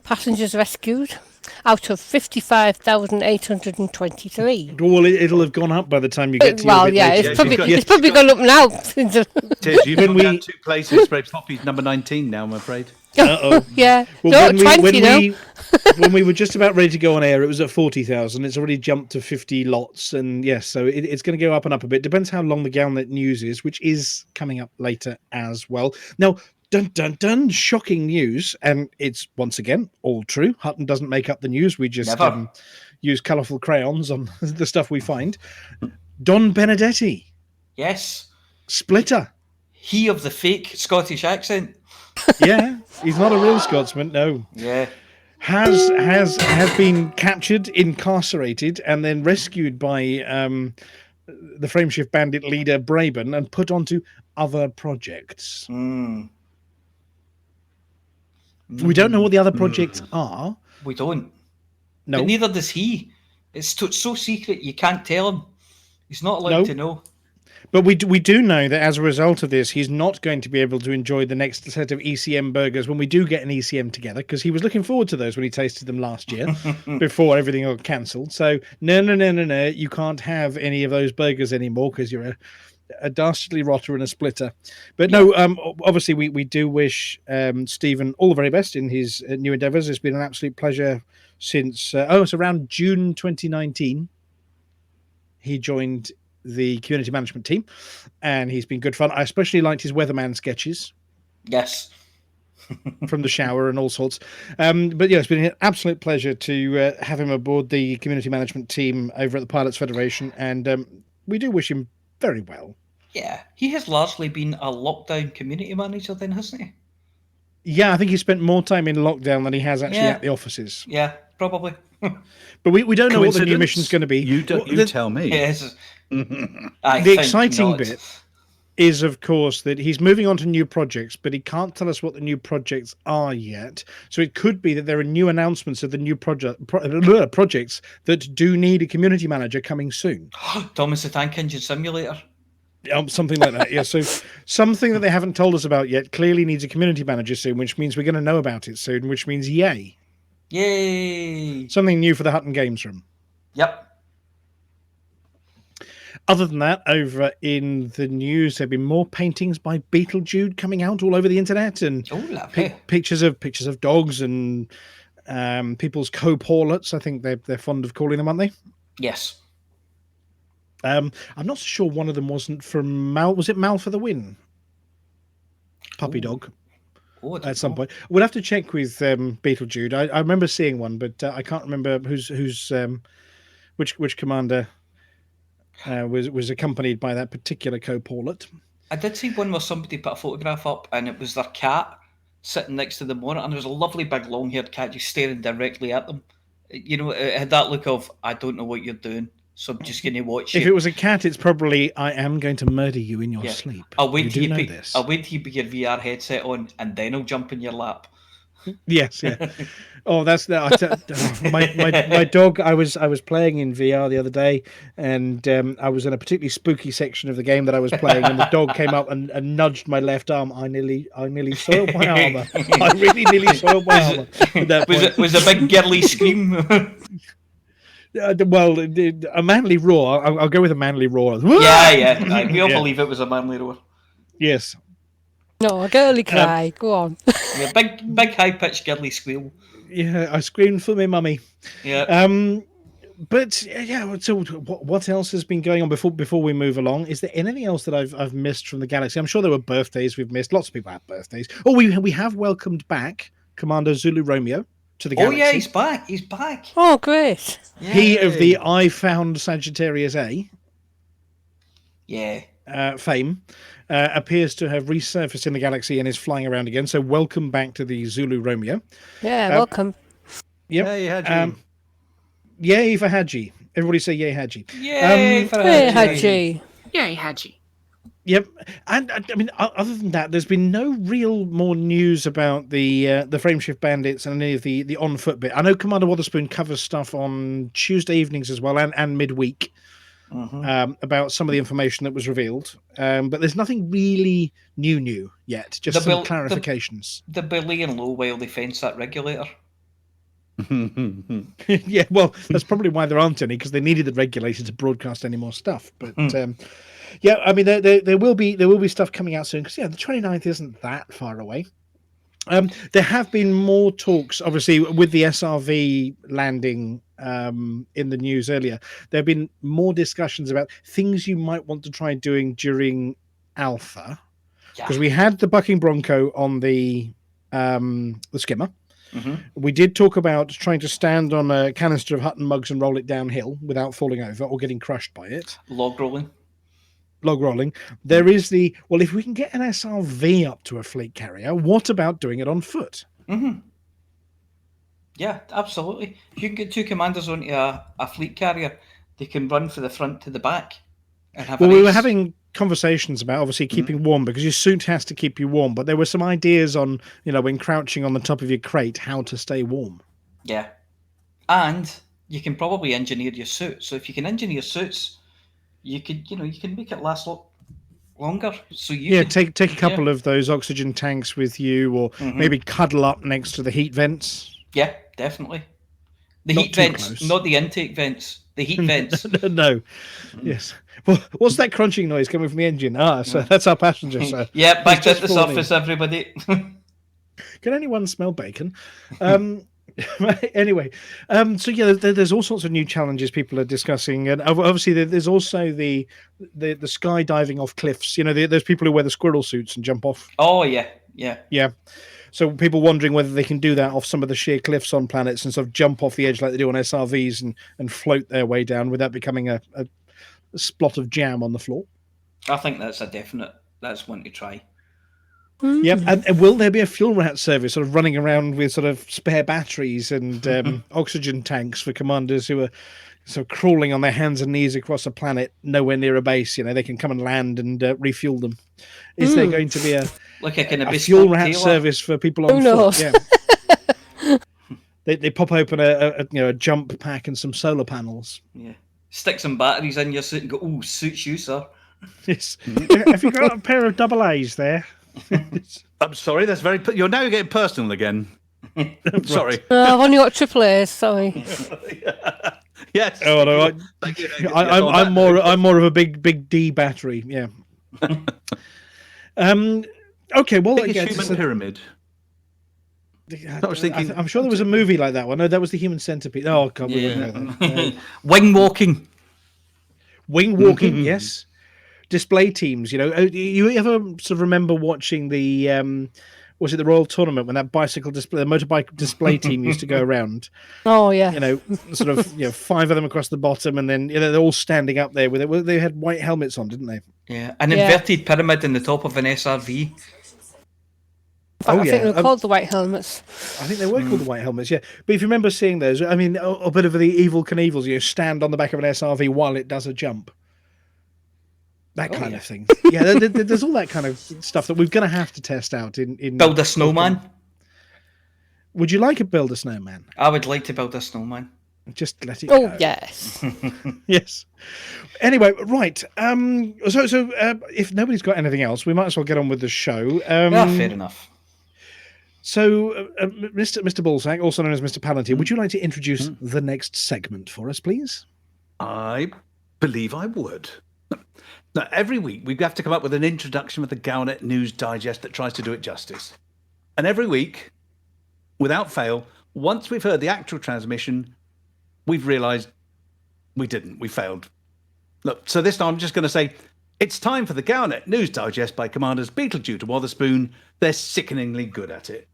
passengers rescued out of 55,823. Well, it'll have gone up by the time you get to Well, your bit yeah, later. it's probably gone up now. Tiz, you've gone down 2 places. Poppy's number 19 now, I'm afraid. Uh-oh. Yeah, Well, no, 20 now. when we were just about ready to go on air, it was at 40,000. It's already jumped to 50 lots, and yes, so it's going to go up and up a bit. Depends how long the Galnet news is, which is coming up later as well. Now, dun dun dun! Shocking news, and it's once again all true. Hutton doesn't make up the news. We just use colourful crayons on the stuff we find. Don Benedetti, yes, Splitter. he of the fake Scottish accent. Yeah, he's not a real Scotsman. No. Yeah. Has been captured, incarcerated, and then rescued by the Frameshift bandit leader Braben and put onto other projects. We don't know what the other projects are. We don't. No. But neither does he. It's so secret you can't tell him. He's not allowed to know. But we do know that as a result of this, he's not going to be able to enjoy the next set of ECM burgers when we do get an ECM together, because he was looking forward to those when he tasted them last year before everything got cancelled. So, no, you can't have any of those burgers anymore because you're a dastardly rotter and a splitter. But no, obviously we do wish Stephen all the very best in his new endeavours. It's been an absolute pleasure since, it's around June 2019. He joined the community management team, and he's been good fun. I especially liked his weatherman sketches. Yes. From the shower and all sorts. But yeah, it's been an absolute pleasure to have him aboard the community management team over at the Pilots Federation, and we do wish him very well. Yeah, he has largely been a lockdown community manager then, hasn't he? Yeah, I think he spent more time in lockdown than he has actually at the offices. Yeah, probably. But we don't know what the new mission's going to be. You tell me. Yes. The exciting bit is, of course, that he's moving on to new projects, but he can't tell us what the new projects are yet. So it could be that there are new announcements of the new projects that do need a community manager coming soon. Thomas the Tank Engine Simulator. Something like that, yeah. So something that they haven't told us about yet clearly needs a community manager soon, which means we're going to know about it soon, which means yay. Yay! Something new for the Hutton Games Room. Yep. Other than that, over in the news, there have been more paintings by Beetlejude coming out all over the internet, and pictures of dogs and people's co-paulets. I think they're fond of calling them, aren't they? Yes. I'm not so sure one of them wasn't from Mal. Was it Mal for the Win? Puppy dog. At some point, we'll have to check with Beetlejude. I remember seeing one, but I can't remember which commander was accompanied by that particular co-paulet. I did see one where somebody put a photograph up, and it was their cat sitting next to the monitor, and there was a lovely big long-haired cat just staring directly at them. You know, it had that look of, I don't know what you're doing, so I'm just going to watch you. If it was a cat, it's probably, I am going to murder you in your sleep. I'll wait till you put your VR headset on, and then I'll jump in your lap. Yes, yeah. Oh, that's that. My dog. I was playing in VR the other day, and I was in a particularly spooky section of the game that I was playing, and the dog came up and nudged my left arm. I nearly soiled my armor. I really nearly soiled my armor. Was a big girly scream. Well, a manly roar. I'll go with a manly roar. Yeah. We all believe it was a manly roar. Yes. No, a girly cry. Go on. Yeah, big high-pitched girly squeal. Yeah, I screamed for my mummy. Yeah. But yeah, so what else has been going on before we move along? Is there anything else that I've missed from the galaxy? I'm sure there were birthdays we've missed. Lots of people have birthdays. Oh, we have welcomed back Commander Zulu Romeo to the galaxy. Oh yeah, he's back. He's back. Oh, great. He of the I found Sagittarius A fame appears to have resurfaced in the galaxy and is flying around again. So welcome back to the Zulu Romeo. Yeah, welcome. Yep. Hey, Haji. Yay for Haji. Everybody say yay Haji. Yay for Hey, Haji. Haji. Yay, Haji. Yep, and I mean, other than that, there's been no real more news about the Frameshift Bandits and any of the on foot bit. I know Commander Wotherspoon covers stuff on Tuesday evenings as well and midweek about some of the information that was revealed, but there's nothing really new yet. Just some clarifications. The Boolean low while they fence that regulator. Yeah, well, that's probably why there aren't any, because they needed the regulator to broadcast any more stuff. But yeah, I mean, there will be stuff coming out soon, because the 29th isn't that far away. There have been more talks, obviously, with the SRV landing in the news earlier. There have been more discussions about things you might want to try doing during Alpha, because we had the Bucking Bronco on the skimmer. We did talk about trying to stand on a canister of Hutton mugs and roll it downhill without falling over or getting crushed by it. Log rolling. There is if we can get an SRV up to a fleet carrier, what about doing it on foot? Yeah, absolutely. If you can get two commanders onto a fleet carrier, they can run from the front to the back and have a race. We were having conversations about obviously keeping warm, because your suit has to keep you warm, but there were some ideas on, when crouching on the top of your crate, how to stay warm. Yeah. And you can probably engineer your suit. So if you can engineer suits, you can make it last longer. So take a couple of those oxygen tanks with you, or maybe cuddle up next to the heat vents. Yeah, definitely. The Not heat too vents, close. not the intake vents. The heat vents. No. Yes. Well, what's that crunching noise coming from the engine? So that's our passenger, sir. Yeah, back He's to the just falling. surface, everybody. Can anyone smell bacon? Anyway, so yeah, there's all sorts of new challenges people are discussing, and obviously there's also the skydiving off cliffs. There's people who wear the squirrel suits and jump off. Oh yeah. So people wondering whether they can do that off some of the sheer cliffs on planets and sort of jump off the edge like they do on SRVs and float their way down without becoming a splot of jam on the floor. I think that's a definite. That's one to try. Yep, and will there be a fuel rat service sort of running around with sort of spare batteries and oxygen tanks for commanders who are sort of crawling on their hands and knees across a planet nowhere near a base? They can come and land and refuel them. Is there going to be a fuel rat service for people on foot? Yeah. They pop open a jump pack and some solar panels. Yeah. Stick some batteries in your suit and go, "Oh, suits you, sir." Yes. Have you got a pair of double A's there? I'm sorry, that's very. You're now getting personal again. I'm sorry. I've only got triple A's. Sorry. Yes. Oh no, Thank you. I'm more of a big D battery. Yeah. Okay. Well, Biggest human pyramid. I was thinking. I'm sure there was a movie like that one. No, that was the Human Centipede. Oh God, we wouldn't know that. Wing walking. Wing walking. Yes. Display teams. You ever sort of remember watching the was it the Royal Tournament when that bicycle display, the motorbike display team used to go around? Oh yeah. Sort of 5 of them across the bottom, and then they're all standing up there with it. They had white helmets on, didn't they? Yeah, an inverted pyramid in the top of an SRV. I think they're called the White Helmets. I think they were called the White Helmets, yeah. But if you remember seeing those, I mean, a bit of the Evil Knievel's, stand on the back of an SRV while it does a jump. That kind of thing. Yeah, there's all that kind of stuff that we're going to have to test out in Build a snowman. Would you like to build a snowman? I would like to build a snowman. Just let it go. Oh, yes. Yes. Anyway, right. So if nobody's got anything else, we might as well get on with the show. Fair enough. So, Mr. Balzac, also known as Mr. Palantir, would you like to introduce the next segment for us, please? I believe I would. Now, every week we have to come up with an introduction with the Galnet News Digest that tries to do it justice. And every week, without fail, once we've heard the actual transmission, we've realised we didn't. We failed. Look, so this time I'm just going to say, it's time for the Galnet News Digest by Commanders Beetlejuice and Wotherspoon. They're sickeningly good at it.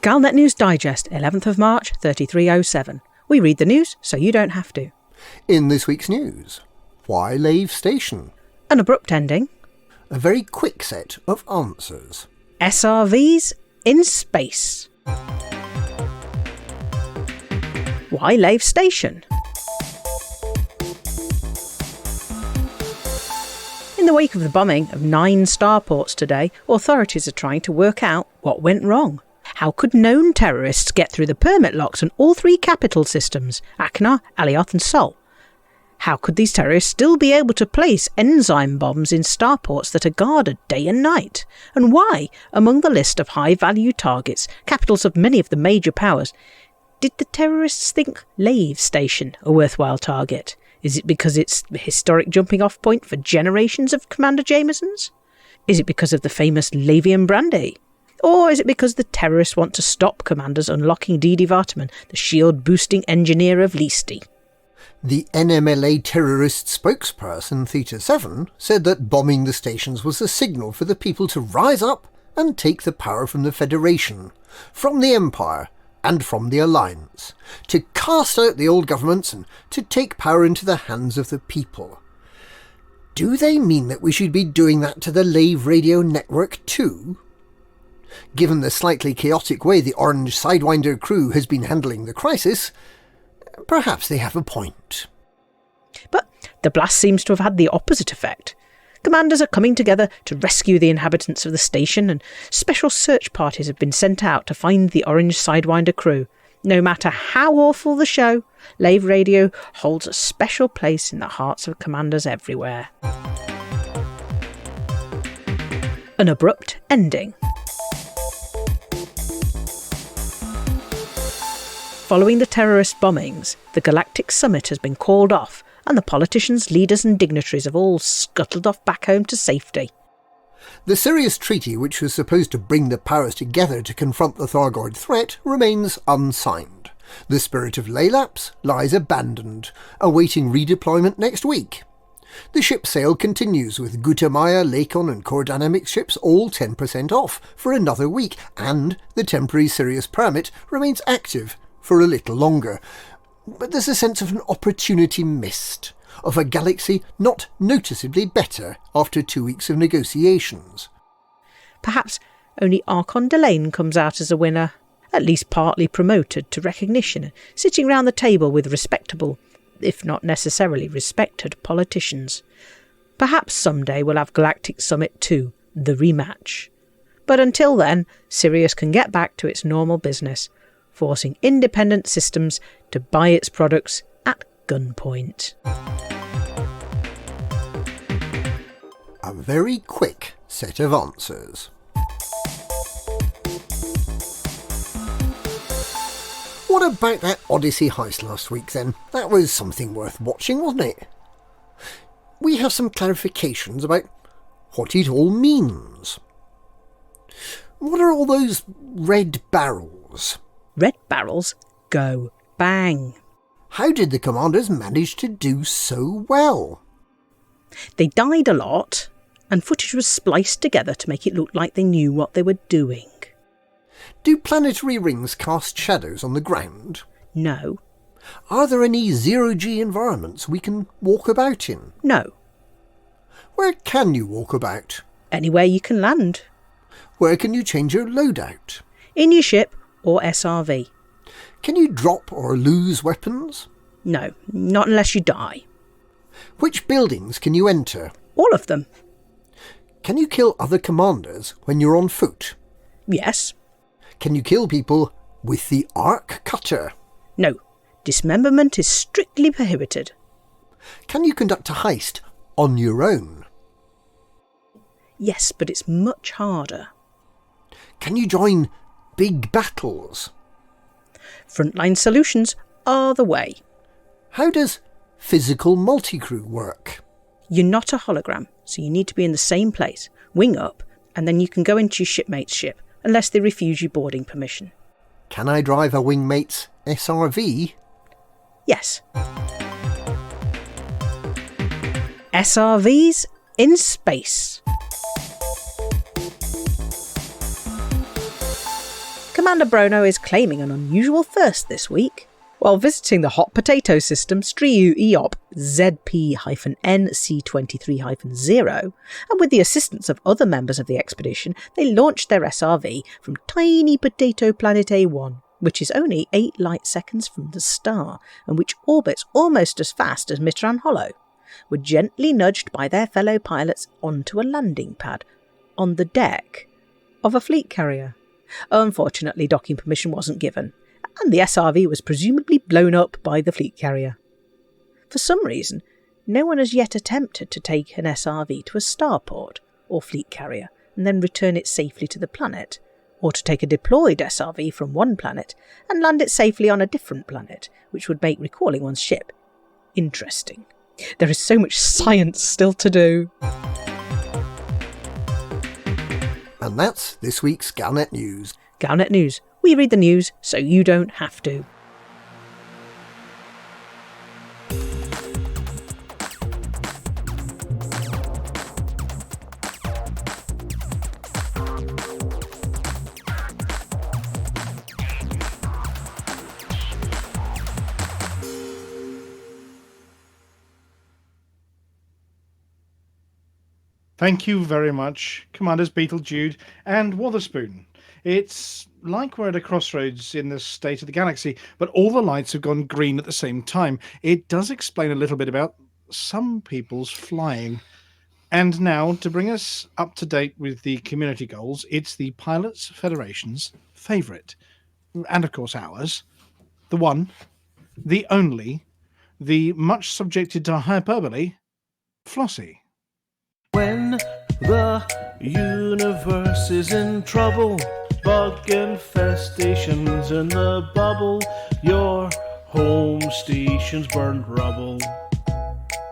Galnet News Digest, 11th of March, 3307. We read the news so you don't have to. In this week's news, why Lave Station? An abrupt ending. A very quick set of answers. SRVs in space. Why Lave Station? In the wake of the bombing of 9 starports today, authorities are trying to work out what went wrong. How could known terrorists get through the permit locks on all 3 capital systems, Aknar, Alioth and Sol? How could these terrorists still be able to place enzyme bombs in starports that are guarded day and night? And why, among the list of high-value targets, capitals of many of the major powers, did the terrorists think Lave Station a worthwhile target? Is it because it's the historic jumping-off point for generations of Commander Jamesons? Is it because of the famous Lavian Brandy? Or is it because the terrorists want to stop commanders unlocking Didi Vartaman, the shield-boosting engineer of Leasty? The NMLA terrorist spokesperson, Theta 7, said that bombing the stations was a signal for the people to rise up and take the power from the Federation, from the Empire, and from the Alliance, to cast out the old governments and to take power into the hands of the people. Do they mean that we should be doing that to the Lave radio network too? Given the slightly chaotic way the Orange Sidewinder crew has been handling the crisis, perhaps they have a point. But the blast seems to have had the opposite effect. Commanders are coming together to rescue the inhabitants of the station, and special search parties have been sent out to find the Orange Sidewinder crew. No matter how awful the show, Lave Radio holds a special place in the hearts of commanders everywhere. An abrupt ending. Following the terrorist bombings, the Galactic Summit has been called off, and the politicians, leaders and dignitaries have all scuttled off back home to safety. The Sirius Treaty, which was supposed to bring the powers together to confront the Thargoid threat, remains unsigned. The Spirit of Laelapse lies abandoned, awaiting redeployment next week. The ship sale continues, with Gutamaya, Lakon and Core Dynamics ships all 10% off for another week, and the temporary Sirius permit remains active for a little longer. But there's a sense of an opportunity missed, of a galaxy not noticeably better after 2 weeks of negotiations. Perhaps only Archon Delane comes out as a winner, at least partly promoted to recognition, sitting round the table with respectable, if not necessarily respected, politicians. Perhaps someday we'll have Galactic Summit 2, the rematch. But until then, Sirius can get back to its normal business, forcing independent systems to buy its products at gunpoint. A very quick set of answers. What about that Odyssey heist last week then? That was something worth watching, wasn't it? We have some clarifications about what it all means. What are all those red barrels? Red barrels go bang. How did the commanders manage to do so well? They died a lot, and footage was spliced together to make it look like they knew what they were doing. Do planetary rings cast shadows on the ground? No. Are there any zero-G environments we can walk about in? No. Where can you walk about? Anywhere you can land. Where can you change your loadout? In your ship or SRV. Can you drop or lose weapons? No, not unless you die. Which buildings can you enter? All of them. Can you kill other commanders when you're on foot? Yes. Can you kill people with the arc cutter? No, Dismemberment is strictly prohibited. Can you conduct a heist on your own? Yes, but it's much harder. Can you join big battles? Frontline solutions are the way. How does physical multi-crew work? You're not a hologram, so you need to be in the same place, wing up, and then you can go into your shipmate's ship, unless they refuse you boarding permission. Can I drive a wingmate's SRV? Yes. SRVs in space. Commander Brono is claiming an unusual first this week. While visiting the hot potato system Striu EOP ZP-NC23-0, and with the assistance of other members of the expedition, they launched their SRV from tiny potato planet A1, which is only 8 light seconds from the star, and which orbits almost as fast as Mitran Hollow, were gently nudged by their fellow pilots onto a landing pad on the deck of a fleet carrier. Unfortunately, docking permission wasn't given, and the SRV was presumably blown up by the fleet carrier. For some reason, no one has yet attempted to take an SRV to a starport or fleet carrier and then return it safely to the planet, or to take a deployed SRV from one planet and land it safely on a different planet, which would make recalling one's ship interesting. There is so much science still to do. And that's this week's Galnet News. Galnet News. We read the news so you don't have to. Thank you very much, Commanders Beetlejude and Wotherspoon. It's like we're at a crossroads in the state of the galaxy, but all the lights have gone green at the same time. It does explain a little bit about some people's flying. And now, to bring us up to date with the community goals, it's the Pilots Federation's favourite, and of course ours, the one, the only, the much subjected to hyperbole, Flossy. When the universe is in trouble, bug infestations in the bubble, your home station's burned rubble.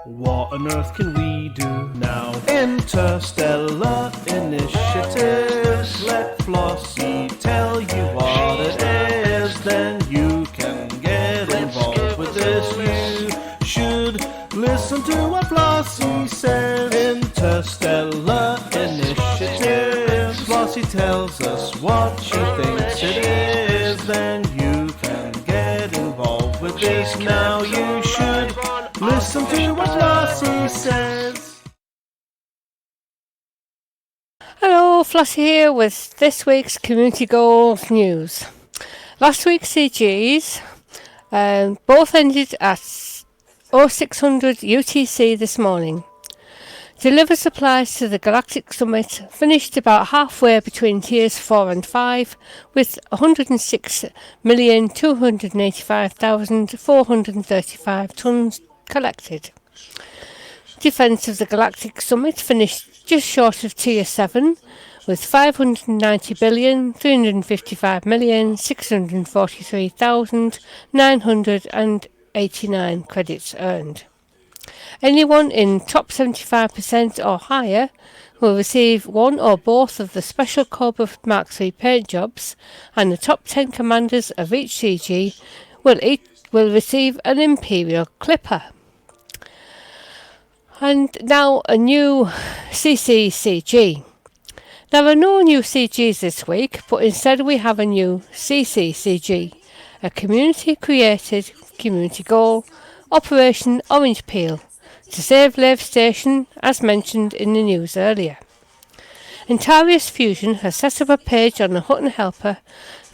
What on earth can we do now? Interstellar initiatives. Let Flossy tell you what it is, then you can get involved with this. You should listen to what Flossy says. Interstellar initiatives. Flossy tells us what she thinks it is, then you can get involved with this. Now you should listen to what Flossy says. Hello, Flossy here with this week's Community Goals news. Last week's CGs both ended at 0600 UTC this morning. Deliver supplies to the Galactic Summit finished about halfway between tiers 4 and 5 with 106,285,435 tonnes collected. Defence of the Galactic Summit finished just short of tier 7 with 590,355,643,989 credits earned. Anyone in top 75% or higher will receive one or both of the Special Cobra Mark III paint jobs, and the top 10 commanders of each CG will receive an Imperial Clipper. And now a new CCCG. There are no new CGs this week, but instead we have a new CCCG, a community-created community goal, Operation Orange Peel, to save Lave Station, as mentioned in the news earlier. Antarius Fusion has set up a page on the Hutton Helper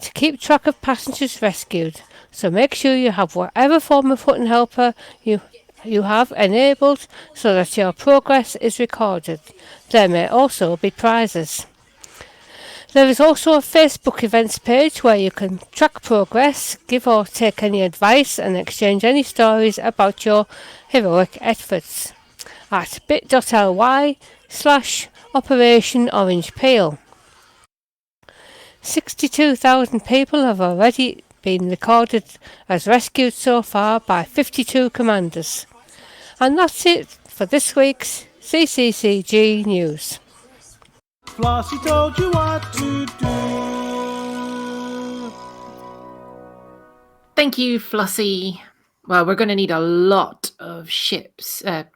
to keep track of passengers rescued, so make sure you have whatever form of Hutton Helper you have enabled so that your progress is recorded. There may also be prizes. There is also a Facebook events page where you can track progress, give or take any advice and exchange any stories about your heroic efforts at bit.ly/Operation Orange Peel. 62,000 people have already been recorded as rescued so far by 52 commanders. And that's it for this week's CCCG News. Flossy told you what to do. Thank you, Flossy. Well, we're going to need a lot of trips to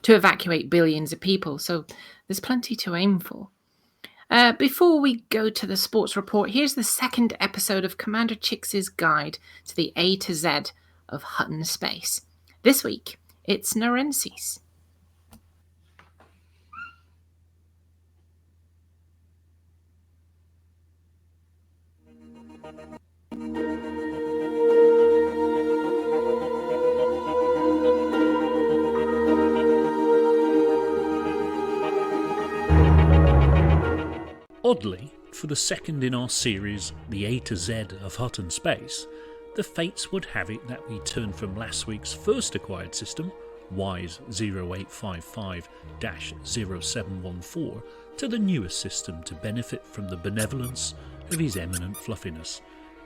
evacuate billions of people, so there's plenty to aim for. Before we go to the sports report, here's the second episode of Commander Chix's guide to the A to Z of Hutton space. This week, it's Narenses. Oddly, for the second in our series, The A to Z of Hutton Space, the fates would have it that we turn from last week's first acquired system, WISE 0855-0714, to the newest system to benefit from the benevolence of his eminent fluffiness.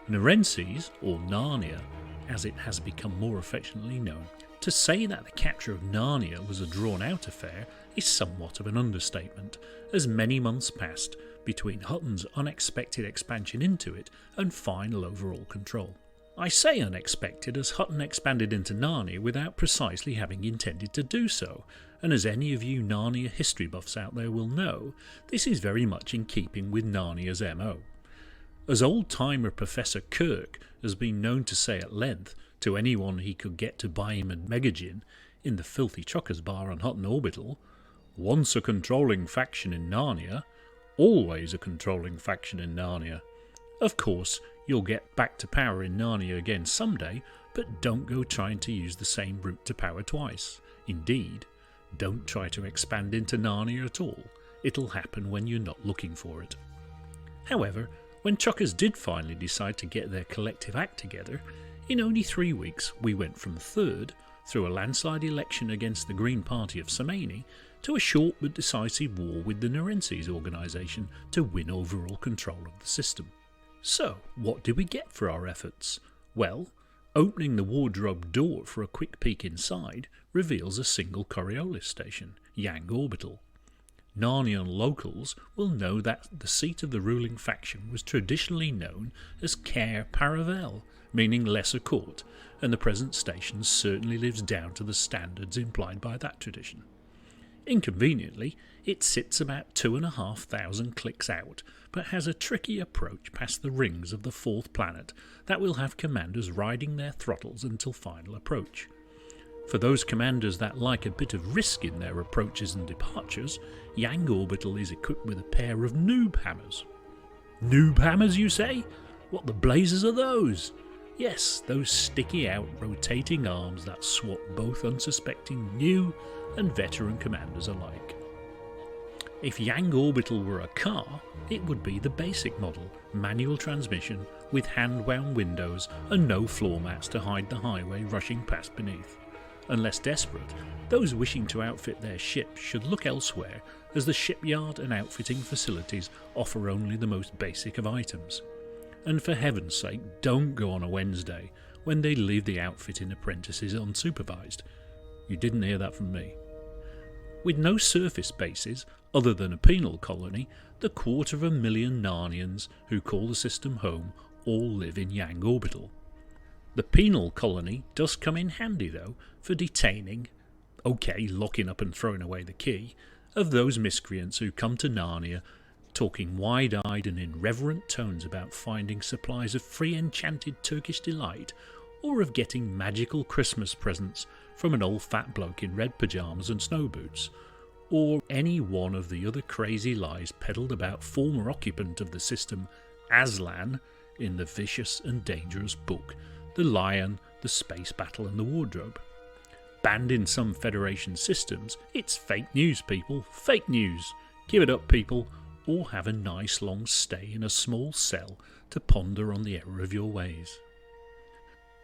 Narenses, or Narnia, as it has become more affectionately known. To say that the capture of Narnia was a drawn-out affair is somewhat of an understatement, as many months passed between Hutton's unexpected expansion into it and final overall control. I say unexpected as Hutton expanded into Narnia without precisely having intended to do so, and as any of you Narnia history buffs out there will know, this is very much in keeping with Narnia's MO. As old-timer Professor Kirk has been known to say at length to anyone he could get to buy him a Megagin in the filthy truckers bar on Hutton Orbital, once a controlling faction in Narnia, always a controlling faction in Narnia. Of course, you'll get back to power in Narnia again someday, but don't go trying to use the same route to power twice. Indeed, don't try to expand into Narnia at all. It'll happen when you're not looking for it. However, when truckers did finally decide to get their collective act together, in only 3 weeks we went from third, through a landslide election against the Green Party of Samani, to a short but decisive war with the Narenses organisation to win overall control of the system. So, what did we get for our efforts? Well, opening the wardrobe door for a quick peek inside reveals a single Coriolis station, Yang Orbital. Narnian locals will know that the seat of the ruling faction was traditionally known as Caer Paravel, meaning Lesser Court, and the present station certainly lives down to the standards implied by that tradition. Inconveniently, it sits about 2,500 clicks out, but has a tricky approach past the rings of the fourth planet that will have commanders riding their throttles until final approach. For those commanders that like a bit of risk in their approaches and departures, Yang Orbital is equipped with a pair of noob hammers. Noob hammers, you say? What the blazes are those? Yes, those sticky out rotating arms that swat both unsuspecting new and veteran commanders alike. If Yang Orbital were a car, it would be the basic model, manual transmission with hand-wound windows and no floor mats to hide the highway rushing past beneath. Unless desperate, those wishing to outfit their ship should look elsewhere, as the shipyard and outfitting facilities offer only the most basic of items. And for heaven's sake, don't go on a Wednesday when they leave the outfitting apprentices unsupervised. You didn't hear that from me. With no surface bases other than a penal colony, the 250,000 Narnians who call the system home all live in Yang Orbital. The penal colony does come in handy though for detaining, locking up and throwing away the key, of those miscreants who come to Narnia talking wide-eyed and in reverent tones about finding supplies of free enchanted Turkish delight, or of getting magical Christmas presents from an old fat bloke in red pyjamas and snow boots, or any one of the other crazy lies peddled about former occupant of the system Aslan in the vicious and dangerous book The Lion, the Space Battle and the Wardrobe. Banned in some Federation systems, it's fake news, people, fake news. Give it up, people, or have a nice long stay in a small cell to ponder on the error of your ways.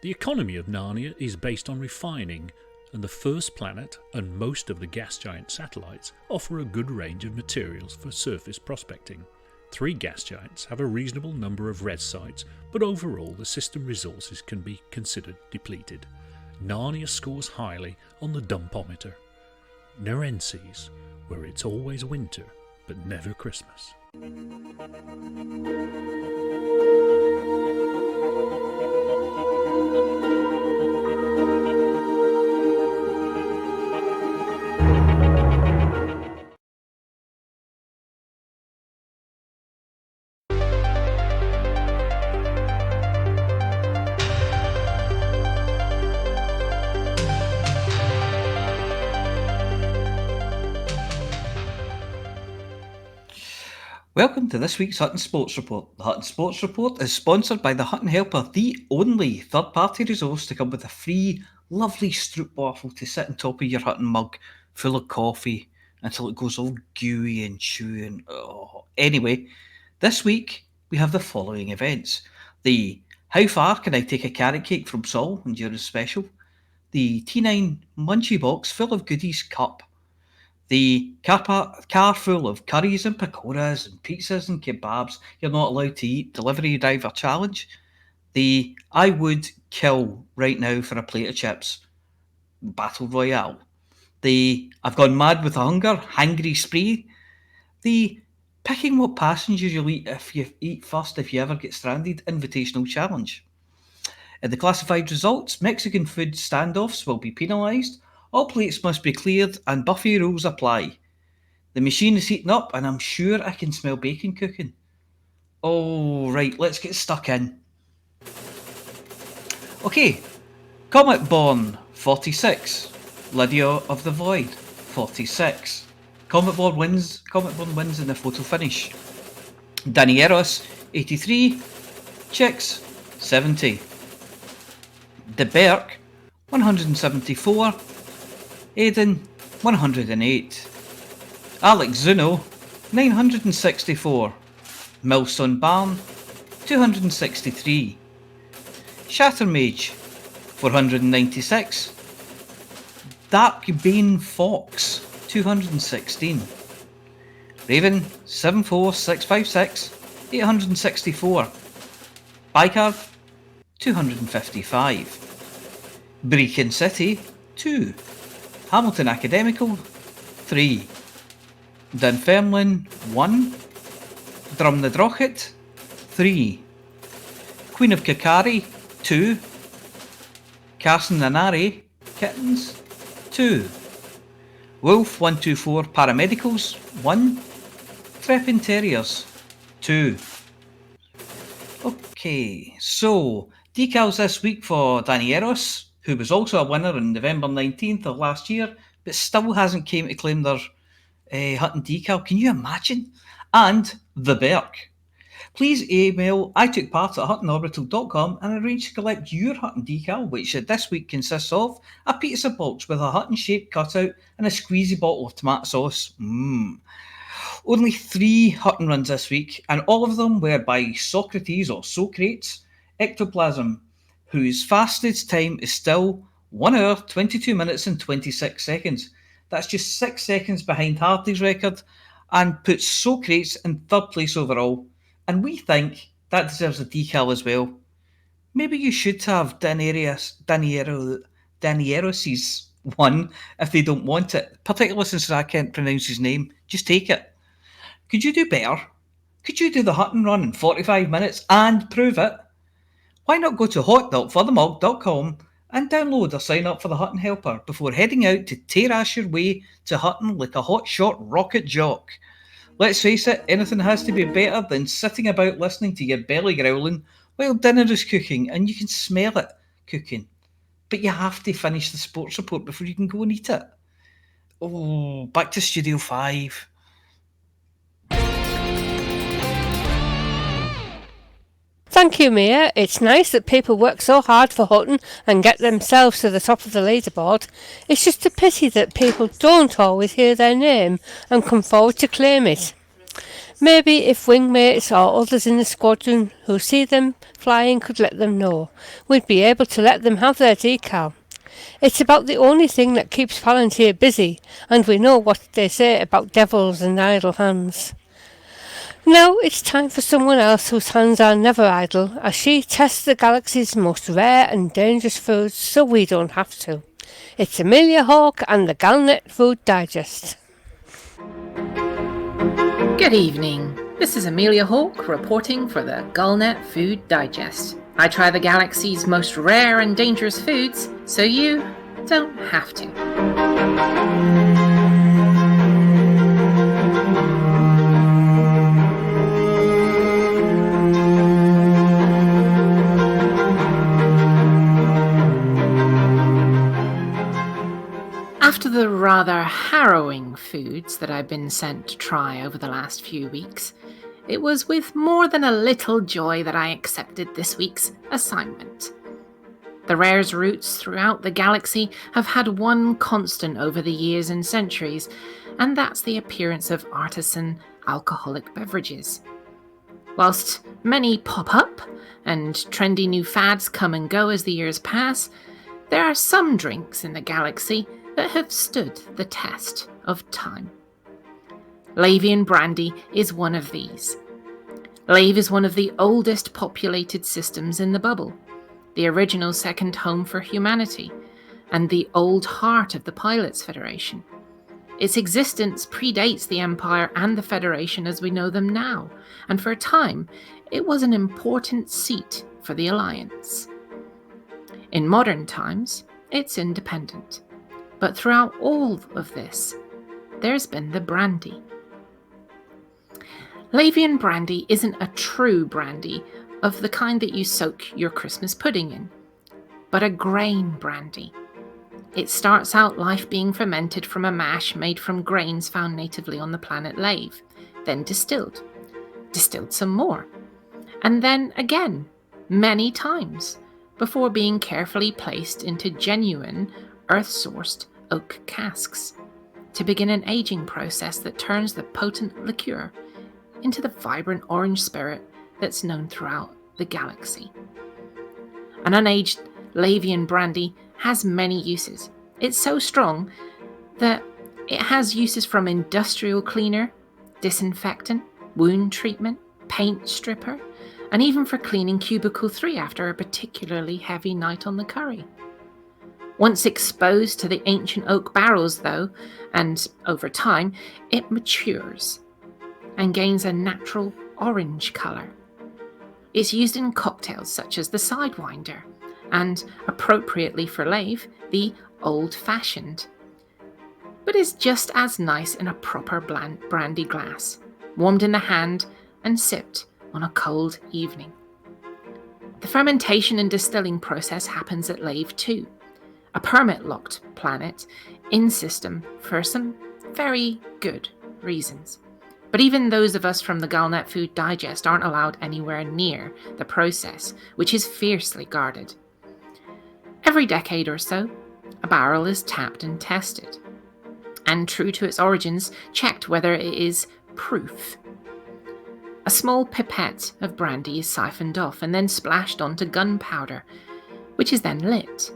The economy of Narnia is based on refining, and the first planet and most of the gas giant satellites offer a good range of materials for surface prospecting. 3 gas giants have a reasonable number of res sites, but overall the system resources can be considered depleted. Narnia scores highly on the dumpometer. Narenses, where it's always winter but never Christmas. Welcome to this week's Hutton Sports Report. The Hutton Sports Report is sponsored by the Hutton Helper, the only third-party resource to come with a free, lovely stroopwafel to sit on top of your Hutton mug, full of coffee, until it goes all gooey and chewy and Anyway, this week we have the following events. The How Far Can I Take a Carrot Cake from Saul and During Special, the T9 Munchie Box full of goodies cup, the car full of curries and pakoras and pizzas and kebabs you're not allowed to eat delivery driver challenge, the I would kill right now for a plate of chips battle royale, the I've gone mad with hunger hangry spree, the picking what passengers you'll eat if you eat first if you ever get stranded invitational challenge. In the classified results, Mexican food standoffs will be penalised. All plates must be cleared and Buffy rules apply. The machine is heating up and I'm sure I can smell bacon cooking. Oh, right, let's get stuck in. Okay, Comet Born, 46. Lydia of the Void, 46. Comet Born wins in the photo finish. Danny Eros, 83. Chix, 70. De Berk, 174. Aiden, 108. Alex Zuno, 964. Millstone Barn, 263. Shattermage, 496. Darkbane Fox, 216. Raven, 74656, 864. Bicard, 255. Brecon City, 2. Hamilton Academical, 3. Dunfermline, 1. Drumnadrochit, 3. Queen of Kakari, 2. Carson Nanari, Kittens, 2. Wolf 124 Paramedicals, 1. Treppin Terriers, 2. Okay, so decals this week for Danny Eros, who was also a winner on November 19th of last year, but still hasn't came to claim their Hutton decal. Can you imagine? And The Berk. Please email itookpart@huttonorbital.com and arrange to collect your Hutton decal, which this week consists of a pizza box with a Hutton-shaped cutout and a squeezy bottle of tomato sauce. Only 3 Hutton runs this week, and all of them were by Socrates or Socrates Ectoplasm, whose fastest time is still 1 hour, 22 minutes and 26 seconds. That's just 6 seconds behind Hardy's record and puts Socrates in 3rd place overall. And we think that deserves a decal as well. Maybe you should have Danny Eros's one if they don't want it, particularly since I can't pronounce his name. Just take it. Could you do better? Could you do the Hutton run in 45 minutes and prove it? Why not go to hot.forthemug.com and download or sign up for the Hutton Helper before heading out to tear ass your way to Hutton like a hotshot rocket jock. Let's face it, anything has to be better than sitting about listening to your belly growling while dinner is cooking and you can smell it cooking. But you have to finish the sports report before you can go and eat it. Oh, back to Studio 5. Thank you, Mia. It's nice that people work so hard for Hutton and get themselves to the top of the leaderboard. It's just a pity that people don't always hear their name and come forward to claim it. Maybe if wingmates or others in the squadron who see them flying could let them know, we'd be able to let them have their decal. It's about the only thing that keeps Palantir busy, and we know what they say about devils and idle hands. Now it's time for someone else whose hands are never idle, as she tests the galaxy's most rare and dangerous foods so we don't have to. It's Amelia Hawke and the Galnet Food Digest. Good evening. This is Amelia Hawke reporting for the Galnet Food Digest. I try the galaxy's most rare and dangerous foods so you don't have to. After the rather harrowing foods that I've been sent to try over the last few weeks, it was with more than a little joy that I accepted this week's assignment. The rare's routes throughout the galaxy have had one constant over the years and centuries, and that's the appearance of artisan alcoholic beverages. Whilst many pop up and trendy new fads come and go as the years pass, there are some drinks in the galaxy that have stood the test of time. Lavian Brandy is one of these. Lave is one of the oldest populated systems in the bubble, the original second home for humanity, and the old heart of the Pilots Federation. Its existence predates the Empire and the Federation as we know them now, and for a time, it was an important seat for the Alliance. In modern times, it's independent. But throughout all of this, there's been the brandy. Lavian Brandy isn't a true brandy of the kind that you soak your Christmas pudding in, but a grain brandy. It starts out life being fermented from a mash made from grains found natively on the planet Lave, then distilled some more, and then again, many times, before being carefully placed into genuine, earth-sourced oak casks to begin an aging process that turns the potent liqueur into the vibrant orange spirit that's known throughout the galaxy. An unaged Lavian brandy has many uses. It's so strong that it has uses from industrial cleaner, disinfectant, wound treatment, paint stripper, and even for cleaning Cubicle 3 after a particularly heavy night on the curry. Once exposed to the ancient oak barrels, though, and over time, it matures and gains a natural orange colour. It's used in cocktails such as the Sidewinder, and, appropriately for Lave, the old-fashioned. But is just as nice in a proper brandy glass, warmed in the hand and sipped on a cold evening. The fermentation and distilling process happens at Lave too, a permit-locked planet in system for some very good reasons. But even those of us from the Galnet Food Digest aren't allowed anywhere near the process, which is fiercely guarded. Every decade or so, a barrel is tapped and tested, and true to its origins, checked whether it is proof. A small pipette of brandy is siphoned off and then splashed onto gunpowder, which is then lit.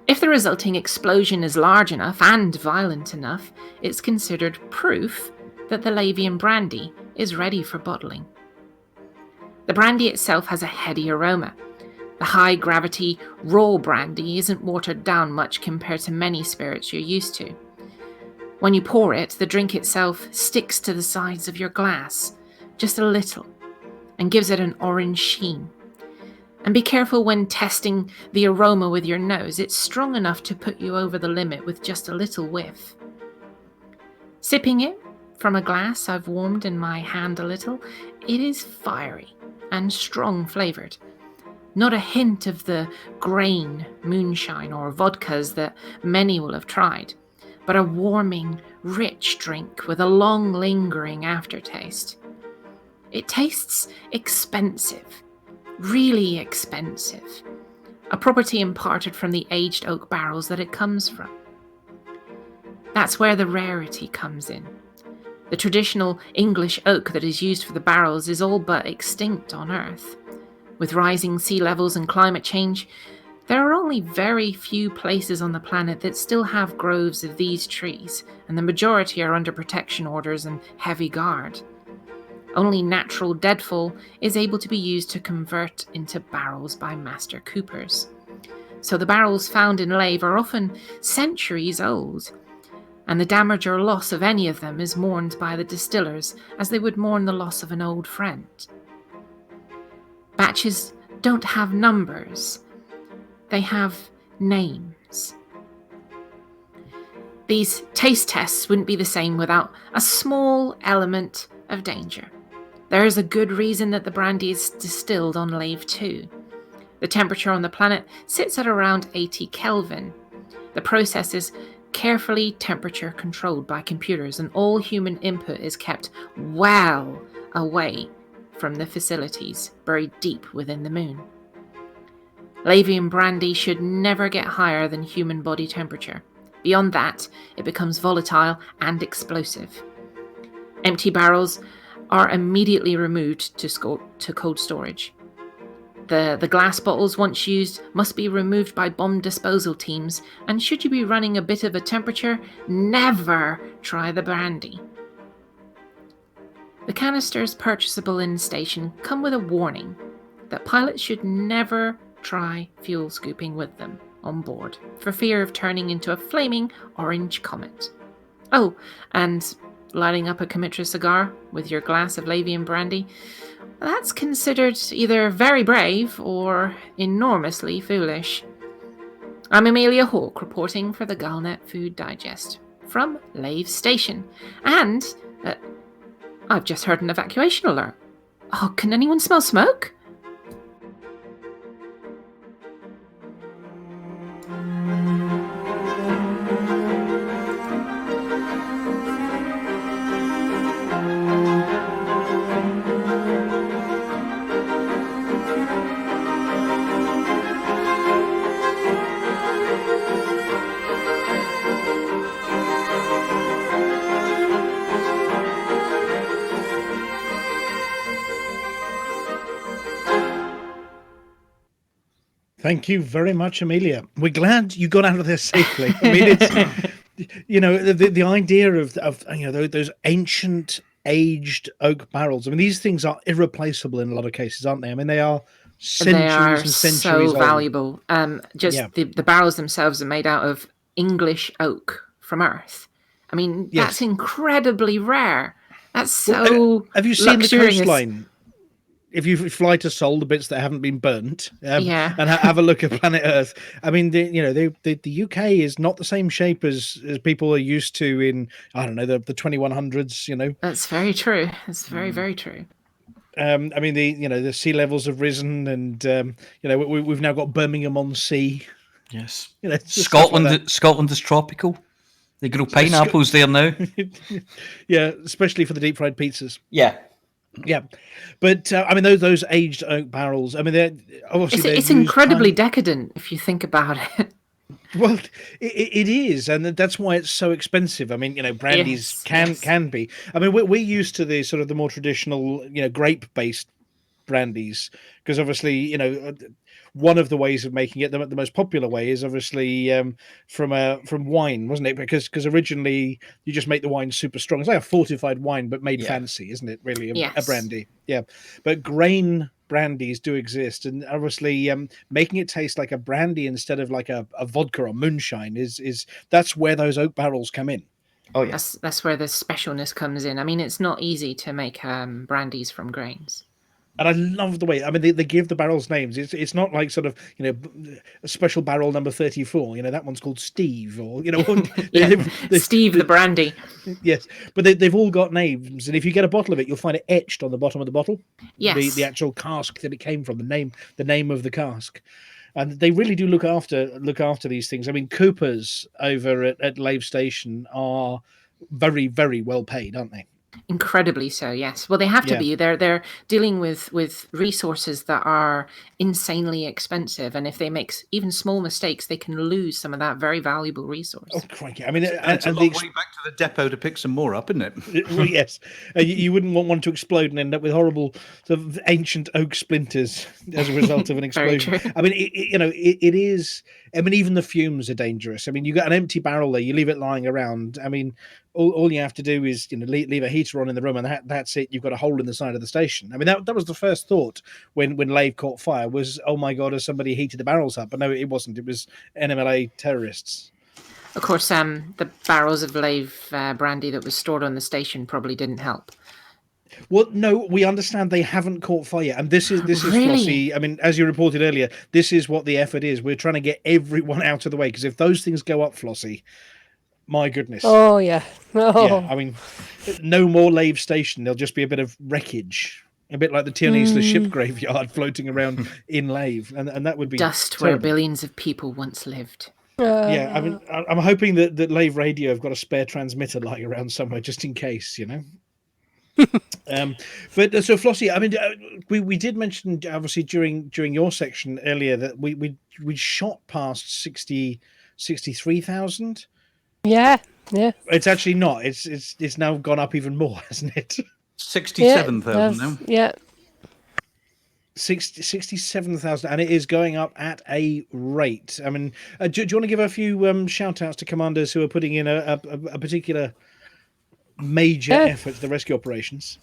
If the resulting explosion is large enough and violent enough, it's considered proof that the Lavian brandy is ready for bottling. The brandy itself has a heady aroma. The high-gravity, raw brandy isn't watered down much compared to many spirits you're used to. When you pour it, the drink itself sticks to the sides of your glass, just a little, and gives it an orange sheen. And be careful when testing the aroma with your nose. It's strong enough to put you over the limit with just a little whiff. Sipping it from a glass I've warmed in my hand a little, it is fiery and strong flavoured. Not a hint of the grain, moonshine or vodkas that many will have tried, but a warming, rich drink with a long lingering aftertaste. It tastes expensive. Really expensive, a property imparted from the aged oak barrels that it comes from. That's where the rarity comes in. The traditional English oak that is used for the barrels is all but extinct on Earth. With rising sea levels and climate change, there are only very few places on the planet that still have groves of these trees, and the majority are under protection orders and heavy guard. Only natural deadfall is able to be used to convert into barrels by master coopers. So the barrels found in Lave are often centuries old, and the damage or loss of any of them is mourned by the distillers as they would mourn the loss of an old friend. Batches don't have numbers, they have names. These taste tests wouldn't be the same without a small element of danger. There is a good reason that the brandy is distilled on Lave 2. The temperature on the planet sits at around 80 Kelvin. The process is carefully temperature controlled by computers, and all human input is kept well away from the facilities buried deep within the moon. Lavian brandy should never get higher than human body temperature. Beyond that, it becomes volatile and explosive. Empty barrels are immediately removed to cold storage. The glass bottles, once used, must be removed by bomb disposal teams, and should you be running a bit of a temperature, never try the brandy. The canisters purchasable in the station come with a warning that pilots should never try fuel scooping with them on board, for fear of turning into a flaming orange comet. Oh, and lighting up a Comitra cigar with your glass of Lavian brandy, that's considered either very brave or enormously foolish. I'm Amelia Hawke, reporting for the Galnet Food Digest from Lave Station. And I've just heard an evacuation alert. Oh, can anyone smell smoke? Thank you very much, Amelia. We're glad you got out of there safely. I mean, it's, you know, the idea of you know, those ancient aged oak barrels. I mean, these things are irreplaceable in a lot of cases, aren't they? I mean, they are centuries and centuries so old. valuable. The barrels themselves are made out of English oak from Earth. I mean, that's incredibly rare. That's so have you seen luxurious. The coastline? If you fly to Seoul, the bits that haven't been burnt, and have a look at planet Earth. I mean, the UK is not the same shape as people are used to in, I don't know, the 2100s. You know, that's very true. That's very, very true. I mean, the sea levels have risen, and we've now got Birmingham on Sea. Yes, Scotland. Like Scotland is tropical. They grow pineapples there now. Yeah, especially for the deep fried pizzas. Yeah. Yeah, but I mean those aged oak barrels. I mean, it's incredibly decadent if you think about it. Well, it is, and that's why it's so expensive. I mean, brandies can be. I mean, we're used to the sort of the more traditional, grape based brandies, because obviously, one of the ways of making it, the most popular way, is obviously from wine, wasn't it? Because originally you just make the wine super strong. It's like a fortified wine, but made fancy, isn't it? Really, a brandy. Yeah, but grain brandies do exist, and obviously making it taste like a brandy instead of like a vodka or moonshine is that's where those oak barrels come in. Oh yeah, that's where the specialness comes in. I mean, it's not easy to make brandies from grains. And I love the way, I mean, they give the barrels names. It's not like sort of, a special barrel number 34. That one's called Steve, or, Steve the brandy. Yes, but they've all got names. And if you get a bottle of it, you'll find it etched on the bottom of the bottle. Yes. The actual cask that it came from, the name of the cask. And they really do look after these things. I mean, coopers over at Lave Station are very, very well paid, aren't they? Incredibly so, yes. Well, they have to Yeah. be. They're dealing with resources that are insanely expensive, and if they make even small mistakes, they can lose some of that very valuable resource. Oh, crikey. I mean, And it's a long way back to the depot to pick some more up, isn't it? Well, yes. You wouldn't want one to explode and end up with horrible sort of ancient oak splinters as a result of an Very explosion. true. I mean, it is. I mean, even the fumes are dangerous. I mean, you got an empty barrel there, you leave it lying around. I mean, all you have to do is leave a heater on in the room, and that's it. You've got a hole in the side of the station. I mean, that was the first thought when Lave caught fire was, oh my god, has somebody heated the barrels up? But no, it wasn't. It was NMLA terrorists. Of course, the barrels of Lave brandy that was stored on the station probably didn't help. Well, no, we understand they haven't caught fire, and this is Really? Flossy. I mean, as you reported earlier, this is what the effort is. We're trying to get everyone out of the way because if those things go up, Flossy, my goodness. Oh, yeah. Oh. Yeah, I mean, no more Lave Station. There'll just be a bit of wreckage, a bit like the Tionisla ship graveyard floating around in Lave, and that would be Dust terrible. where billions of people once lived. Yeah, I mean, I'm hoping that Lave Radio have got a spare transmitter lying around somewhere just in case, But so Flossy, I mean, we did mention obviously during your section earlier that we shot past 63,000. Yeah. It's actually not. It's now gone up even more, hasn't it? 67,000 now. Yeah. 67,000, and it is going up at a rate. I mean, do you want to give a few shout outs to commanders who are putting in a particular major effort to the rescue operations?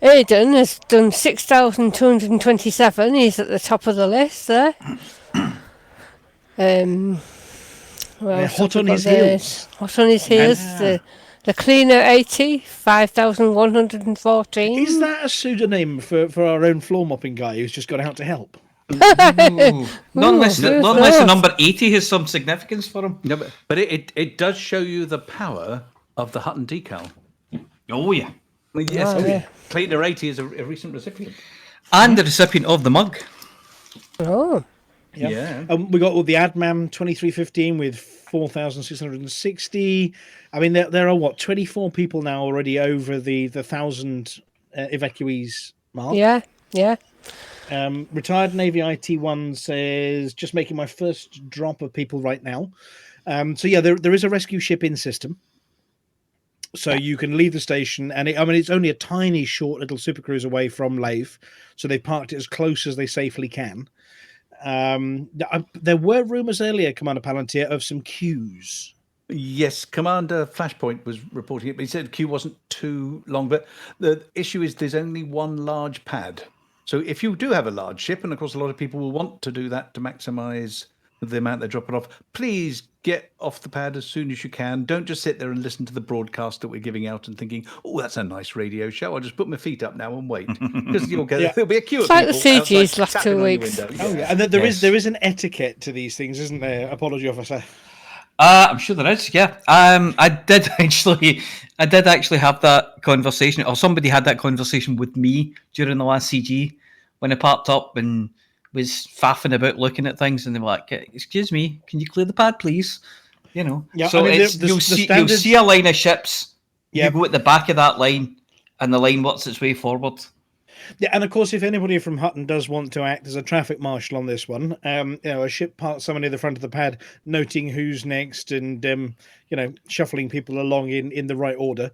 Aidan has done 6,227. He's at the top of the list there. Hot on his heels. Hot on his heels. The cleaner 80, 5,114. Is that a pseudonym for our own floor mopping guy who's just got out to help? Not unless the number 80 has some significance for him. No, but it does show you the power of the Hutton decal. Oh, yeah. Yes, Cleaner 80 is a recent recipient. And the recipient of the mug. Oh. Yeah. We got the Admam 2315 with 4,660. I mean, there are 24 people now already over the 1,000 evacuees mark. Yeah. Retired Navy IT1 says, just making my first drop of people right now. So yeah, there is a rescue ship in system. So you can leave the station, and it's only a tiny, short little supercruise away from Lave, so they parked it as close as they safely can. There were rumours earlier, Commander Palantir, of some queues. Yes, Commander Flashpoint was reporting it, but he said the queue wasn't too long. But the issue is there's only one large pad. So if you do have a large ship, and of course a lot of people will want to do that to maximise the amount they're dropping off, please get off the pad as soon as you can. Don't just sit there and listen to the broadcast that we're giving out and thinking, oh, that's a nice radio show. I'll just put my feet up now and wait. Because you'll get there'll be a queue of like people the CG's outside last tapping 2 on your weeks. window. Oh yeah, and there is an etiquette to these things, isn't there? Apology, officer. I'm sure there is. Yeah. I did actually have that conversation, or somebody had that conversation with me during the last CG when I popped up and was faffing about looking at things, and they were like, "Excuse me, can you clear the pad, please?" Yeah, so you'll see a line of ships. Yeah. You go at the back of that line, and the line works its way forward. Yeah, and of course, if anybody from Hutton does want to act as a traffic marshal on this one, a ship parks someone near the front of the pad, noting who's next, and shuffling people along in the right order,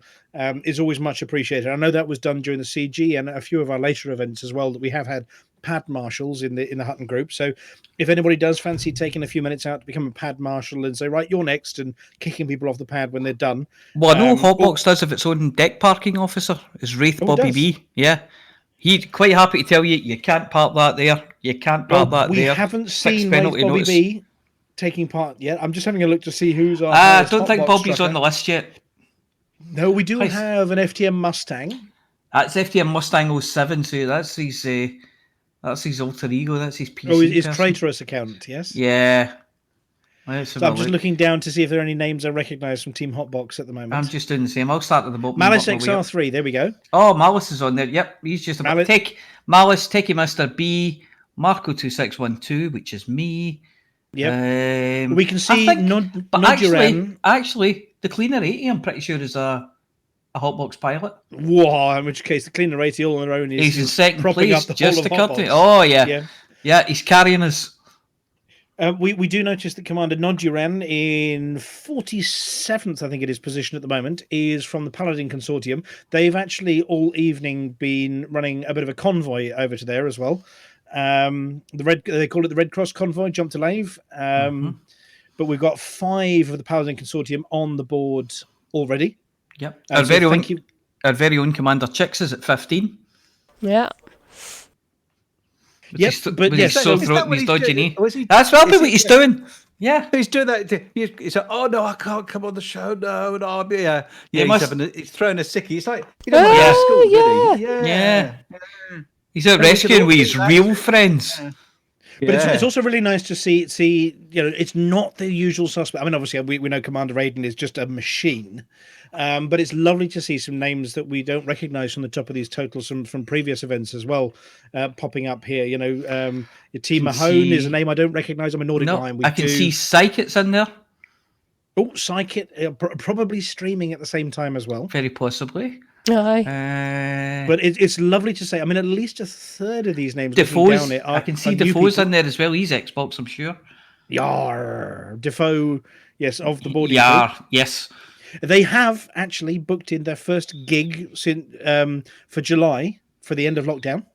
is always much appreciated. I know that was done during the CG and a few of our later events as well, that we have had pad marshals in the Hutton group. So if anybody does fancy taking a few minutes out to become a pad marshal and say, right, you're next, and kicking people off the pad when they're done. Well, I know Hotbox does have its own deck parking officer, is Wraith Bobby B. Yeah. He's quite happy to tell you can't park that there. You can't park that there. We haven't seen Bobby B taking part yet. I'm just having a look to see who's on. I don't think Bobby's on the list yet. No, we do have an FTM Mustang. That's FTM Mustang 07, so that's his alter ego. That's his PC. Oh, his traitorous account, yes? Yeah. So I'm just looking down to see if there are any names I recognise from Team Hotbox at the moment. I'm just doing the same. I'll start at the bottom. Malice XR3, there we go. Oh, Malice is on there. Yep, he's just about Malice, Techie Master B, Marco 2612, which is me. We can see Noduran. Actually, the Cleaner 80, I'm pretty sure is a a hotbox pilot. Whoa, in which case the clean radial on their own He's in is second propping place, up the just whole to of cut Hotbox. it. Oh, yeah. Yeah, he's carrying us. We do notice that Commander Nodduran in 47th, I think it is, position at the moment, is from the Paladin Consortium. They've actually all evening been running a bit of a convoy over to there as well. They call it the Red Cross convoy, jump to Lave. But we've got 5 of the Paladin Consortium on the board already. Yep. Our very own Commander Chix is at 15. Yeah. Yep, but he's yes, so is throating his dodgy knee. He, That's probably what he's doing. Yeah. He's doing that. He's like, oh no, I can't come on the show. No, yeah. He's throwing a sickie. He's like, you know, Yeah. He's out rescuing with his real friends. But it's also really nice to see, it's not the usual suspect. I mean, obviously, we know Commander Aiden is just a machine, but it's lovely to see some names that we don't recognise from the top of these totals from previous events as well, popping up here. T. Mahone is a name I don't recognise. I'm a Nordic Line. I can see Psychit's in there. Oh, Psychit, probably streaming at the same time as well. Very possibly. Aye. But it's lovely to say. I mean, at least a third of these names. Defoe's. I can see Defoe's in there as well. He's Xbox, I'm sure. Yar. Defoe, yes, of the boarding. Yar, yes. They have actually booked in their first gig for July for the end of lockdown.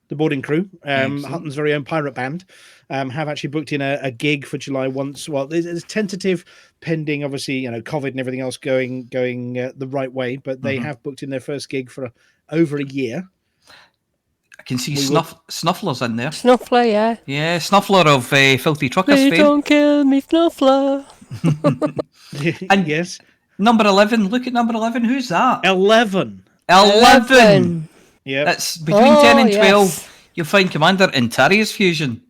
The boarding crew, Hutton's very own pirate band, have actually booked in a gig for July once. Well, there's tentative, pending, obviously, COVID and everything else going the right way. But they have booked in their first gig for over a year. I can see Snuffler's in there. Snuffler, yeah. Yeah, Snuffler of Filthy Truckers fame. Don't kill me, Snuffler. And yes, number 11. Look at number 11. Who's that? 11. Yeah, that's between 10 and 12. Yes. You'll find Commander Intarius Fusion.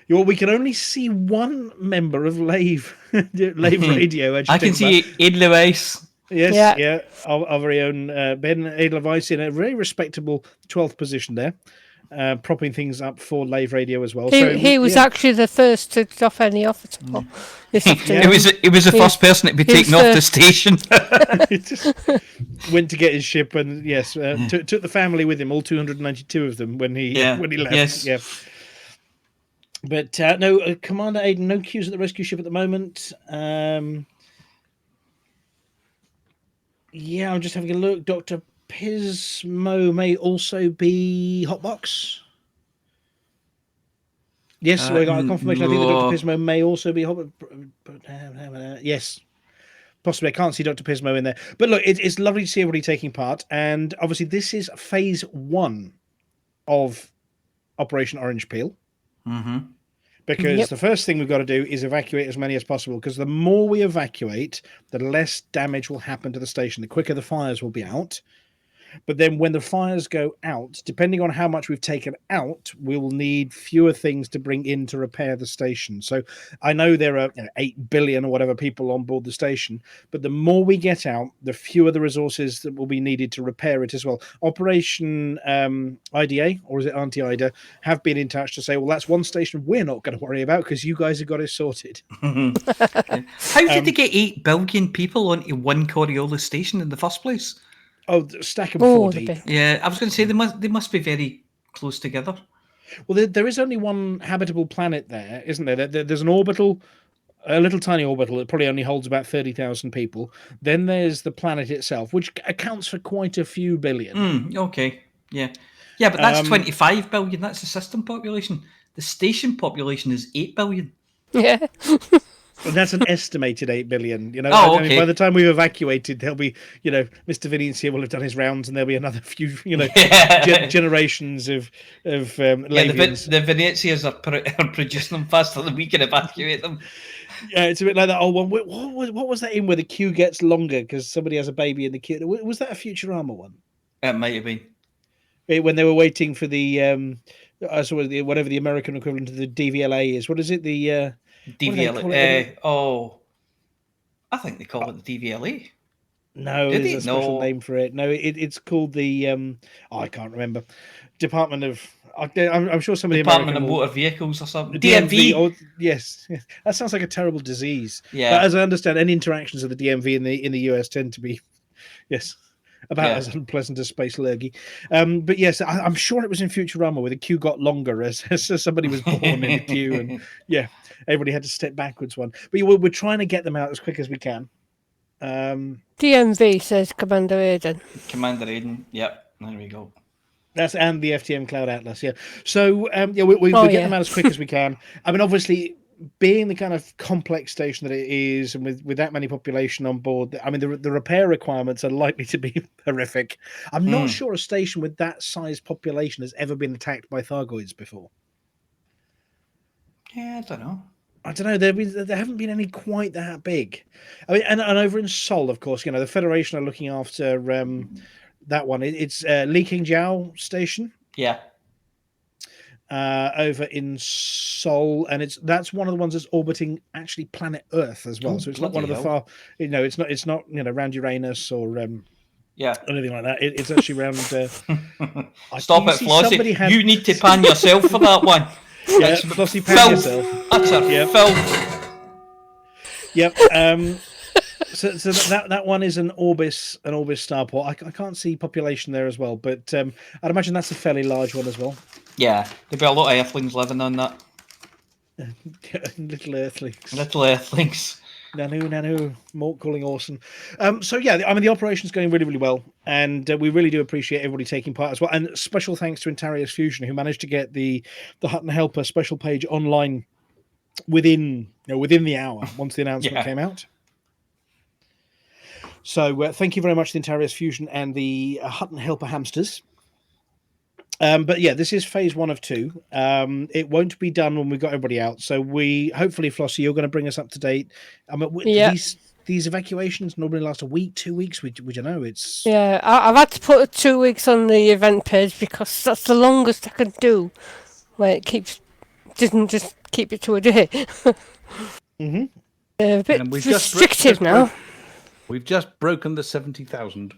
We can only see one member of Lave Radio. I can see Edelweiss. Yes, yeah. Our very own Ben Edelweiss in a very respectable 12th position there, propping things up for Lave Radio as well. He was actually the first to drop any off at all. He was the first person to be taken off the station. He just went to get his ship and took the family with him, all 292 of them when he left. Yes. Yeah. But no, Commander Aiden, no queues at the rescue ship at the moment. I'm just having a look. Dr. Pismo may also be Hotbox. Yes, we got a confirmation. I think that Dr. Pismo may also be Hotbox. Yes, possibly. I can't see Dr. Pismo in there. But look, it's lovely to see everybody taking part. And obviously, this is phase 1 of Operation Orange Peel. Because the first thing we've got to do is evacuate as many as possible, because the more we evacuate, the less damage will happen to the station. The quicker the fires will be out. But then when the fires go out, depending on how much we've taken out, we will need fewer things to bring in to repair the station. So I know there are 8 billion or whatever people on board the station, but the more we get out, the fewer the resources that will be needed to repair it as well. Operation IDA, or is it Auntie Ida, have been in touch to say, well, that's one station we're not going to worry about because you guys have got it sorted. How did they get 8 billion people onto one Coriolis station in the first place? Oh, stack of 40. Yeah, I was going to say they must be very close together. Well, there is only one habitable planet there, isn't there? There's an orbital, a little tiny orbital that probably only holds about 30,000 people. Then there's the planet itself, which accounts for quite a few billion. Okay, yeah. Yeah, but that's 25 billion. That's the system population. The station population is 8 billion. Yeah. Well, that's an estimated 8 billion. I mean, by the time we've evacuated, there'll be, Mr. Venezia will have done his rounds, and there'll be another few, generations of Lavians. The Venezias are producing them faster than we can evacuate them. Yeah, it's a bit like that old one. What was that in where the queue gets longer because somebody has a baby in the queue? Was that a Futurama one? It might have been. When they were waiting for the whatever the American equivalent of the DVLA is. What is it? The DVLA. I think they call it the DVLA. No, there's a special name for it. No, it's called the I can't remember. Department of. I'm sure somebody. Department of Motor Vehicles or something. DMV. Yes, that sounds like a terrible disease. Yeah. But as I understand, any interactions of the DMV in the US tend to be, yes, About as unpleasant as Space Lurgy. But yes, I'm sure it was in Futurama where the queue got longer as somebody was born in the queue, and everybody had to step backwards one. But we're trying to get them out as quick as we can. DMV says Commander Aiden. Commander Aiden. Yep, there we go. That's and the FTM Cloud Atlas, yeah. So we get them out as quick as we can. I mean, obviously, being the kind of complex station that it is, and with that many population on board, I mean, the repair requirements are likely to be horrific. I'm not sure a station with that size population has ever been attacked by Thargoids before. Yeah, I don't know. There haven't been any quite that big. I mean, and over in Sol, of course, the Federation are looking after that one. It's Li Qingjiao Station. Yeah. Over in Sol, and that's one of the ones that's orbiting actually planet Earth as well. So it's not one of the far, it's not around Uranus or anything like that. It's actually around. Stop it, Flossy! You need to pan yourself for that one. Yeah, Flossy, pan yourself. That's a filth. Yep. So that one is an Orbis starport. I can't see population there as well, but I'd imagine that's a fairly large one as well. Yeah, there'd be a lot of Earthlings living on that. Little Earthlings. Little Earthlings. Nanu, Mort calling awesome. So yeah, I mean the operation's going really, really well, and we really do appreciate everybody taking part as well. And special thanks to Intarius Fusion, who managed to get the Hutton Helper special page online within the hour once the announcement came out. So thank you very much to the Intarius Fusion and the Hutton Helper hamsters. But yeah, this is phase 1 of 2. It won't be done when we've got everybody out. So hopefully, Flossy, you're going to bring us up to date. I mean, these evacuations normally last a week, 2 weeks. Would you know? It's I've had to put 2 weeks on the event page because that's the longest I can do. Where it doesn't just keep it to a day. Mm-hmm. A bit restrictive now. We've just broken the 70,000.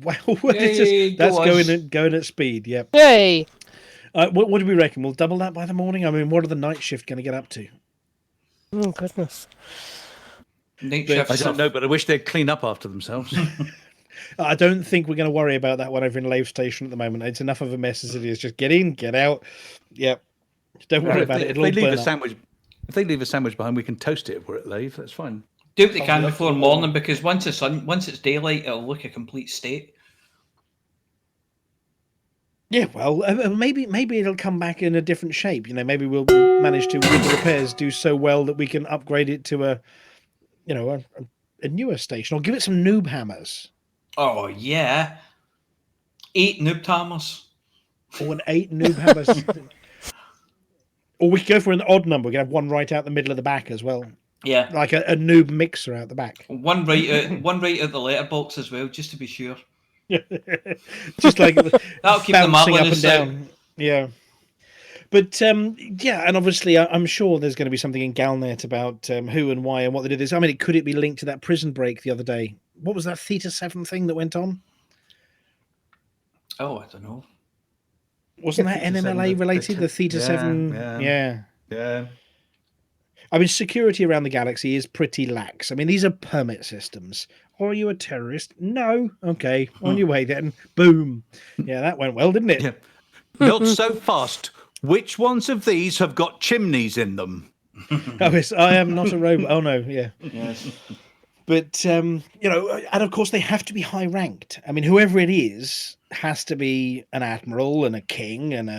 Wow, that's going at speed. Yep. Yay! What do we reckon? We'll double that by the morning. I mean, what are the night shift going to get up to? Oh goodness! Night shift. I don't know, but I wish they'd clean up after themselves. I don't think we're going to worry about that one over in Lave Station at the moment. It's enough of a mess as it is. Just get in, get out. Yep. Don't worry about it. If they leave a sandwich behind, we can toast it if we're at Lave. That's fine. Do what they can before morning, because once it's daylight, it'll look a complete state. Yeah, well, maybe it'll come back in a different shape. Maybe we'll manage to, with the repairs, do so well that we can upgrade it to a newer station, or give it some noob hammers. Oh yeah, 8 noob hammers. Or an 8 noob hammers. Or we could go for an odd number. We could have one right out the middle of the back as well. Yeah, like a noob mixer out the back. One right out the letterbox as well, just to be sure. Just like that'll keep them up and down. Yeah, but and obviously I'm sure there's going to be something in Galnet about who and why and what they did this. I mean, could it be linked to that prison break the other day? What was that Theta 7 thing that went on? Oh, I don't know. Wasn't that NMLA related? The Theta 7? Yeah. I mean, security around the galaxy is pretty lax. I mean, these are permit systems. Or are you a terrorist? No. Okay, on your way then. Boom. Yeah, that went well, didn't it? Yeah. Not so fast. Which ones of these have got chimneys in them? I am not a robot. Oh, no, yeah. Yes. But, and of course they have to be high ranked. I mean, whoever it is has to be an admiral and a king and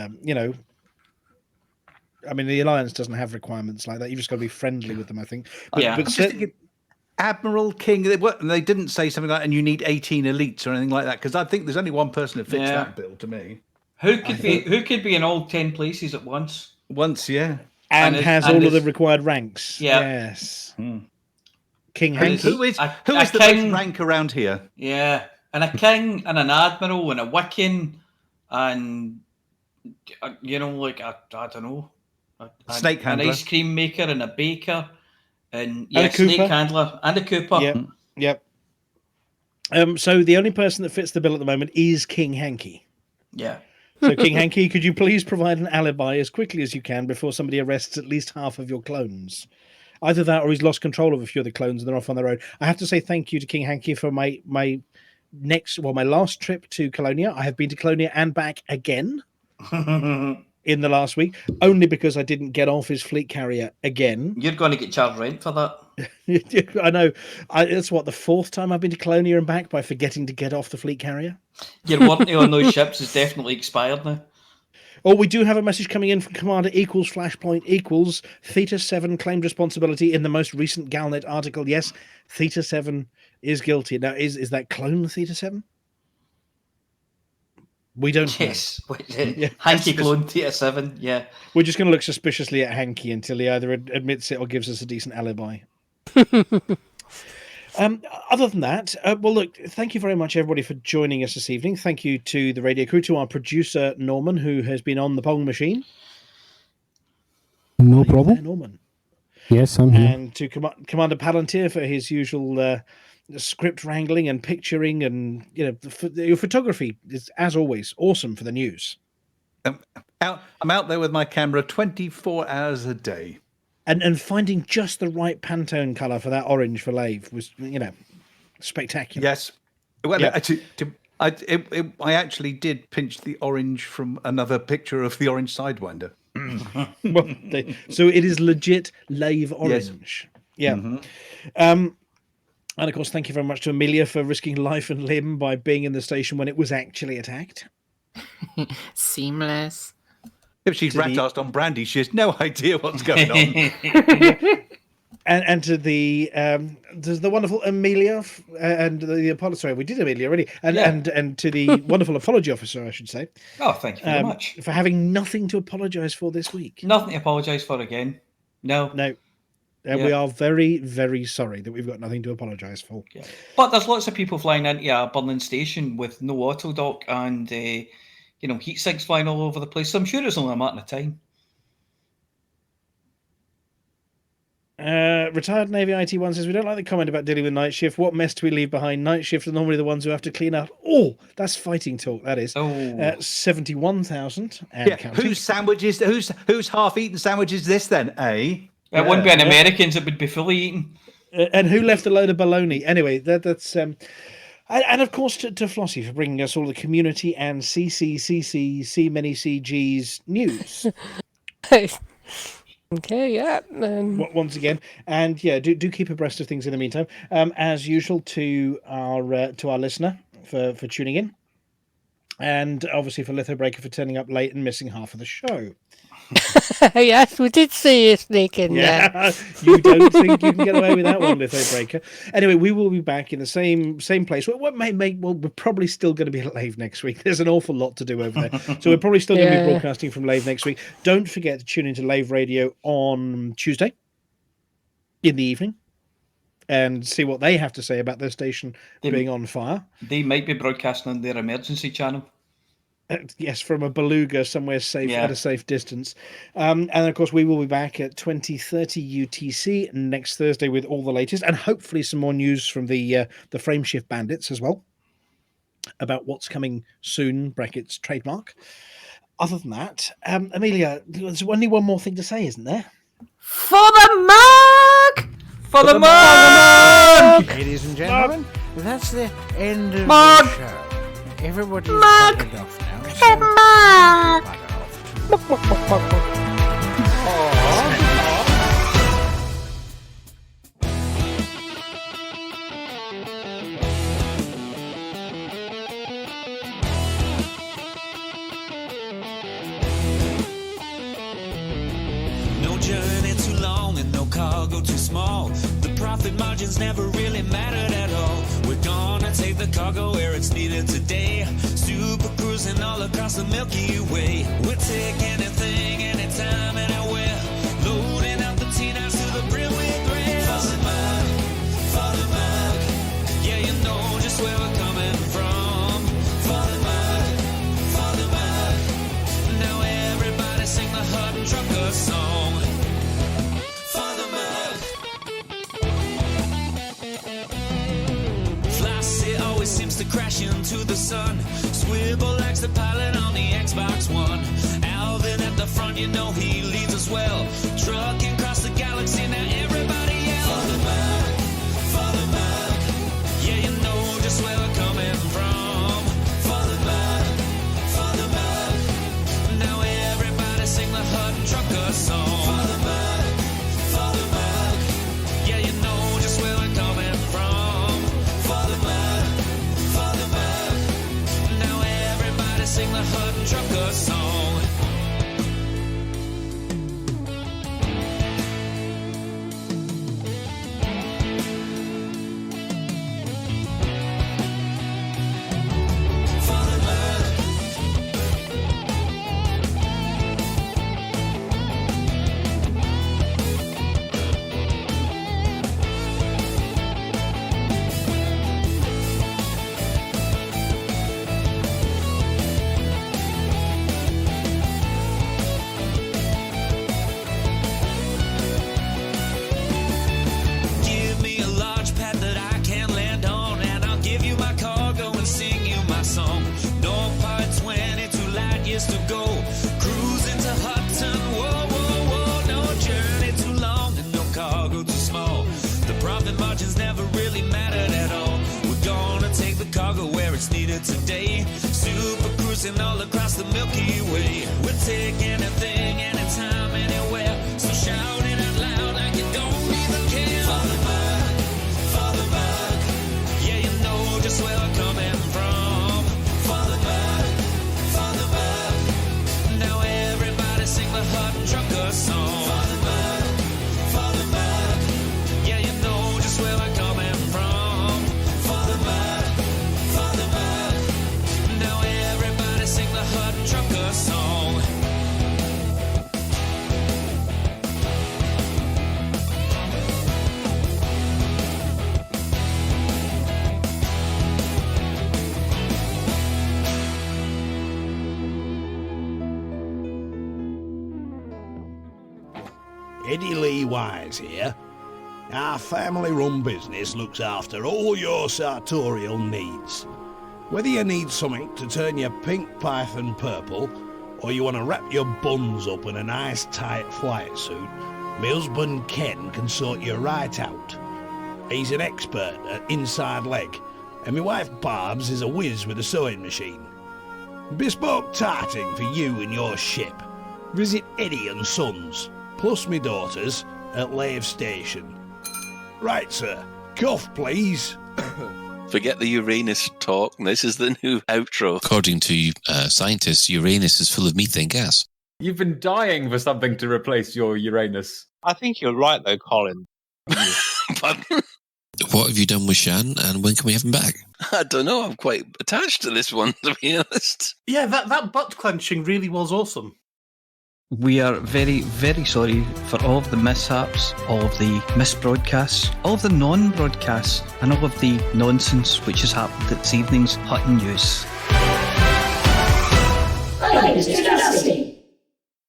I mean, the Alliance doesn't have requirements like that. You've just got to be friendly with them, I think. But Admiral, King, they didn't say something like, and you need 18 elites or anything like that, because I think there's only one person that fits that bill to me. Who could be in all 10 places at once? Yeah. And has all of the required ranks. Yeah. Yes. King Hanky. Who is the most rank around here? Yeah. And a king and an admiral and a Wiccan and, I don't know. Snake handler. An ice cream maker and a baker and a snake handler and a cooper. Yep. So the only person that fits the bill at the moment is King Hanky. Yeah. So King Hanky, could you please provide an alibi as quickly as you can before somebody arrests at least half of your clones? Either that or he's lost control of a few of the clones and they're off on their own. I have to say thank you to King Hanky for my my last trip to Colonia. I have been to Colonia and back again in the last week, only because I didn't get off his fleet carrier again. You're going to get charged rent for that. I know. It's the fourth time I've been to Colonia and back by forgetting to get off the fleet carrier. Your warranty on those ships is definitely expired now. Oh, we do have a message coming in from Commander equals Flashpoint equals Theta 7 claimed responsibility in the most recent Galnet article. Yes, Theta 7 is guilty. Now, is that clone Theta 7? We don't know. Yes. Hanky clone Theta 7, yeah. We're just going to look suspiciously at Hanky until he either admits it or gives us a decent alibi. Other than that, well, look, thank you very much, everybody, for joining us this evening. Thank you to the radio crew, to our producer, Norman, who has been on the Pong machine. No problem. Norman. Yes, I'm here. And to Commander Palantir for his usual script wrangling and picturing, and your photography is, as always, awesome for the news. I'm out there with my camera 24 hours a day. And finding just the right Pantone colour for that orange for Lave was, spectacular. Yes. Well, yeah. I actually did pinch the orange from another picture of the orange Sidewinder. So it is legit Lave orange. Yes. Yeah. Mm-hmm. And of course, thank you very much to Amelia for risking life and limb by being in the station when it was actually attacked. Seamless. If she's rat-arsed on Brandy, she has no idea what's going on. And to the wonderful Amelia and the apology. Sorry, we did Amelia already. And to the wonderful apology officer, I should say. Oh, thank you very much for having nothing to apologise for this week. Nothing to apologise for again. No. We are very, very sorry that we've got nothing to apologise for. Yeah. But there's lots of people flying into a Berlin station with no auto dock and heat sinks flying all over the place. So I'm sure it's only a matter of time. Retired Navy IT1 says, we don't like the comment about dealing with night shift. What mess do we leave behind? Night shift are normally the ones who have to clean up. Oh, that's fighting talk, that is. 71,000. Whose sandwiches, whose half-eaten sandwich is this then, eh? It wouldn't be an American's, it would be fully eaten. And who left a load of baloney? Anyway, that's... And of course to Flossy for bringing us all the community and CCCG, C-many-CG's news. Okay, yeah. Once again, and do keep abreast of things in the meantime. As usual, to our listener for tuning in, and obviously for Lithobreaker for turning up late and missing half of the show. Yes, we did see you sneak in there. You don't think you can get away with that one, Lithobreaker. Anyway, we will be back in the same place. We're probably still going to be at Lave next week. There's an awful lot to do over there. So we're probably still going to be broadcasting from Lave next week. Don't forget to tune into Lave Radio on Tuesday in the evening and see what they have to say about their station being on fire. They might be broadcasting on their emergency channel. Yes, from a beluga somewhere safe at a safe distance. And of course, we will be back at 20:30 UTC next Thursday with all the latest and hopefully some more news from the Frameshift Bandits as well about what's coming soon, brackets trademark. Other than that, Amelia, there's only one more thing to say, isn't there? For the mug! For the mug! Ladies and gentlemen, that's the end of the show. Everybody's buggered off now. No journey too long and no cargo too small. The profit margins never really mattered at all. We're gonna take the cargo where it's needed today. Super cruising all across the Milky Way. We'll take anything, anytime, anywhere. Loading up the T-9s to the brim with grain. For the mug, yeah, you know just where we're coming from. For the mug, now everybody sing the Hutton Trucker song. For the mug. Flossy always seems to crash into the sun. Swivel likes the pilot on the Xbox One. Alvin at the front, you know he leads us well. Trucking across the galaxy, now everybody yell. For the mug, yeah, you know just where we're coming from. profit margins never really mattered at all. We're gonna take the cargo where it's needed today. Super cruising all across the Milky Way. We'll take anything, anytime, anywhere. So shout it out loud like you don't even care. For the bug, yeah, you know just where we're coming from. For the bug, now everybody sing the Hutton Trucker song. For the bug, yeah, you know just where we're coming from. For the bug, now everybody sing the Hutton Trucker song. Eddie Lee Wise here. Our family-run business looks after all your sartorial needs. Whether you need something to turn your pink python purple, or you want to wrap your buns up in a nice tight flight suit, my husband Ken can sort you right out. He's an expert at inside leg, and my wife Barbs is a whiz with a sewing machine. Bespoke tarting for you and your ship. Visit Eddie and Sons, plus me daughters, at Lave Station. Right, sir. Cough, please. Forget the Uranus talk. This is the new outro. According to scientists, Uranus is full of methane gas. You've been dying for something to replace your Uranus. I think you're right, though, Colin. What have you done with Shan, and when can we have him back? I don't know. I'm quite attached to this one, to be honest. Yeah, that butt clenching really was awesome. We are very, very sorry for all of the mishaps, all of the misbroadcasts, all of the non-broadcasts, and all of the nonsense which has happened at this evening's Hutton News. Hi, Mr. Dusty.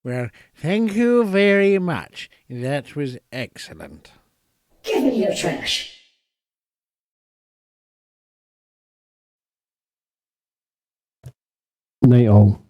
Well, thank you very much. That was excellent. Give me your trash. Night all.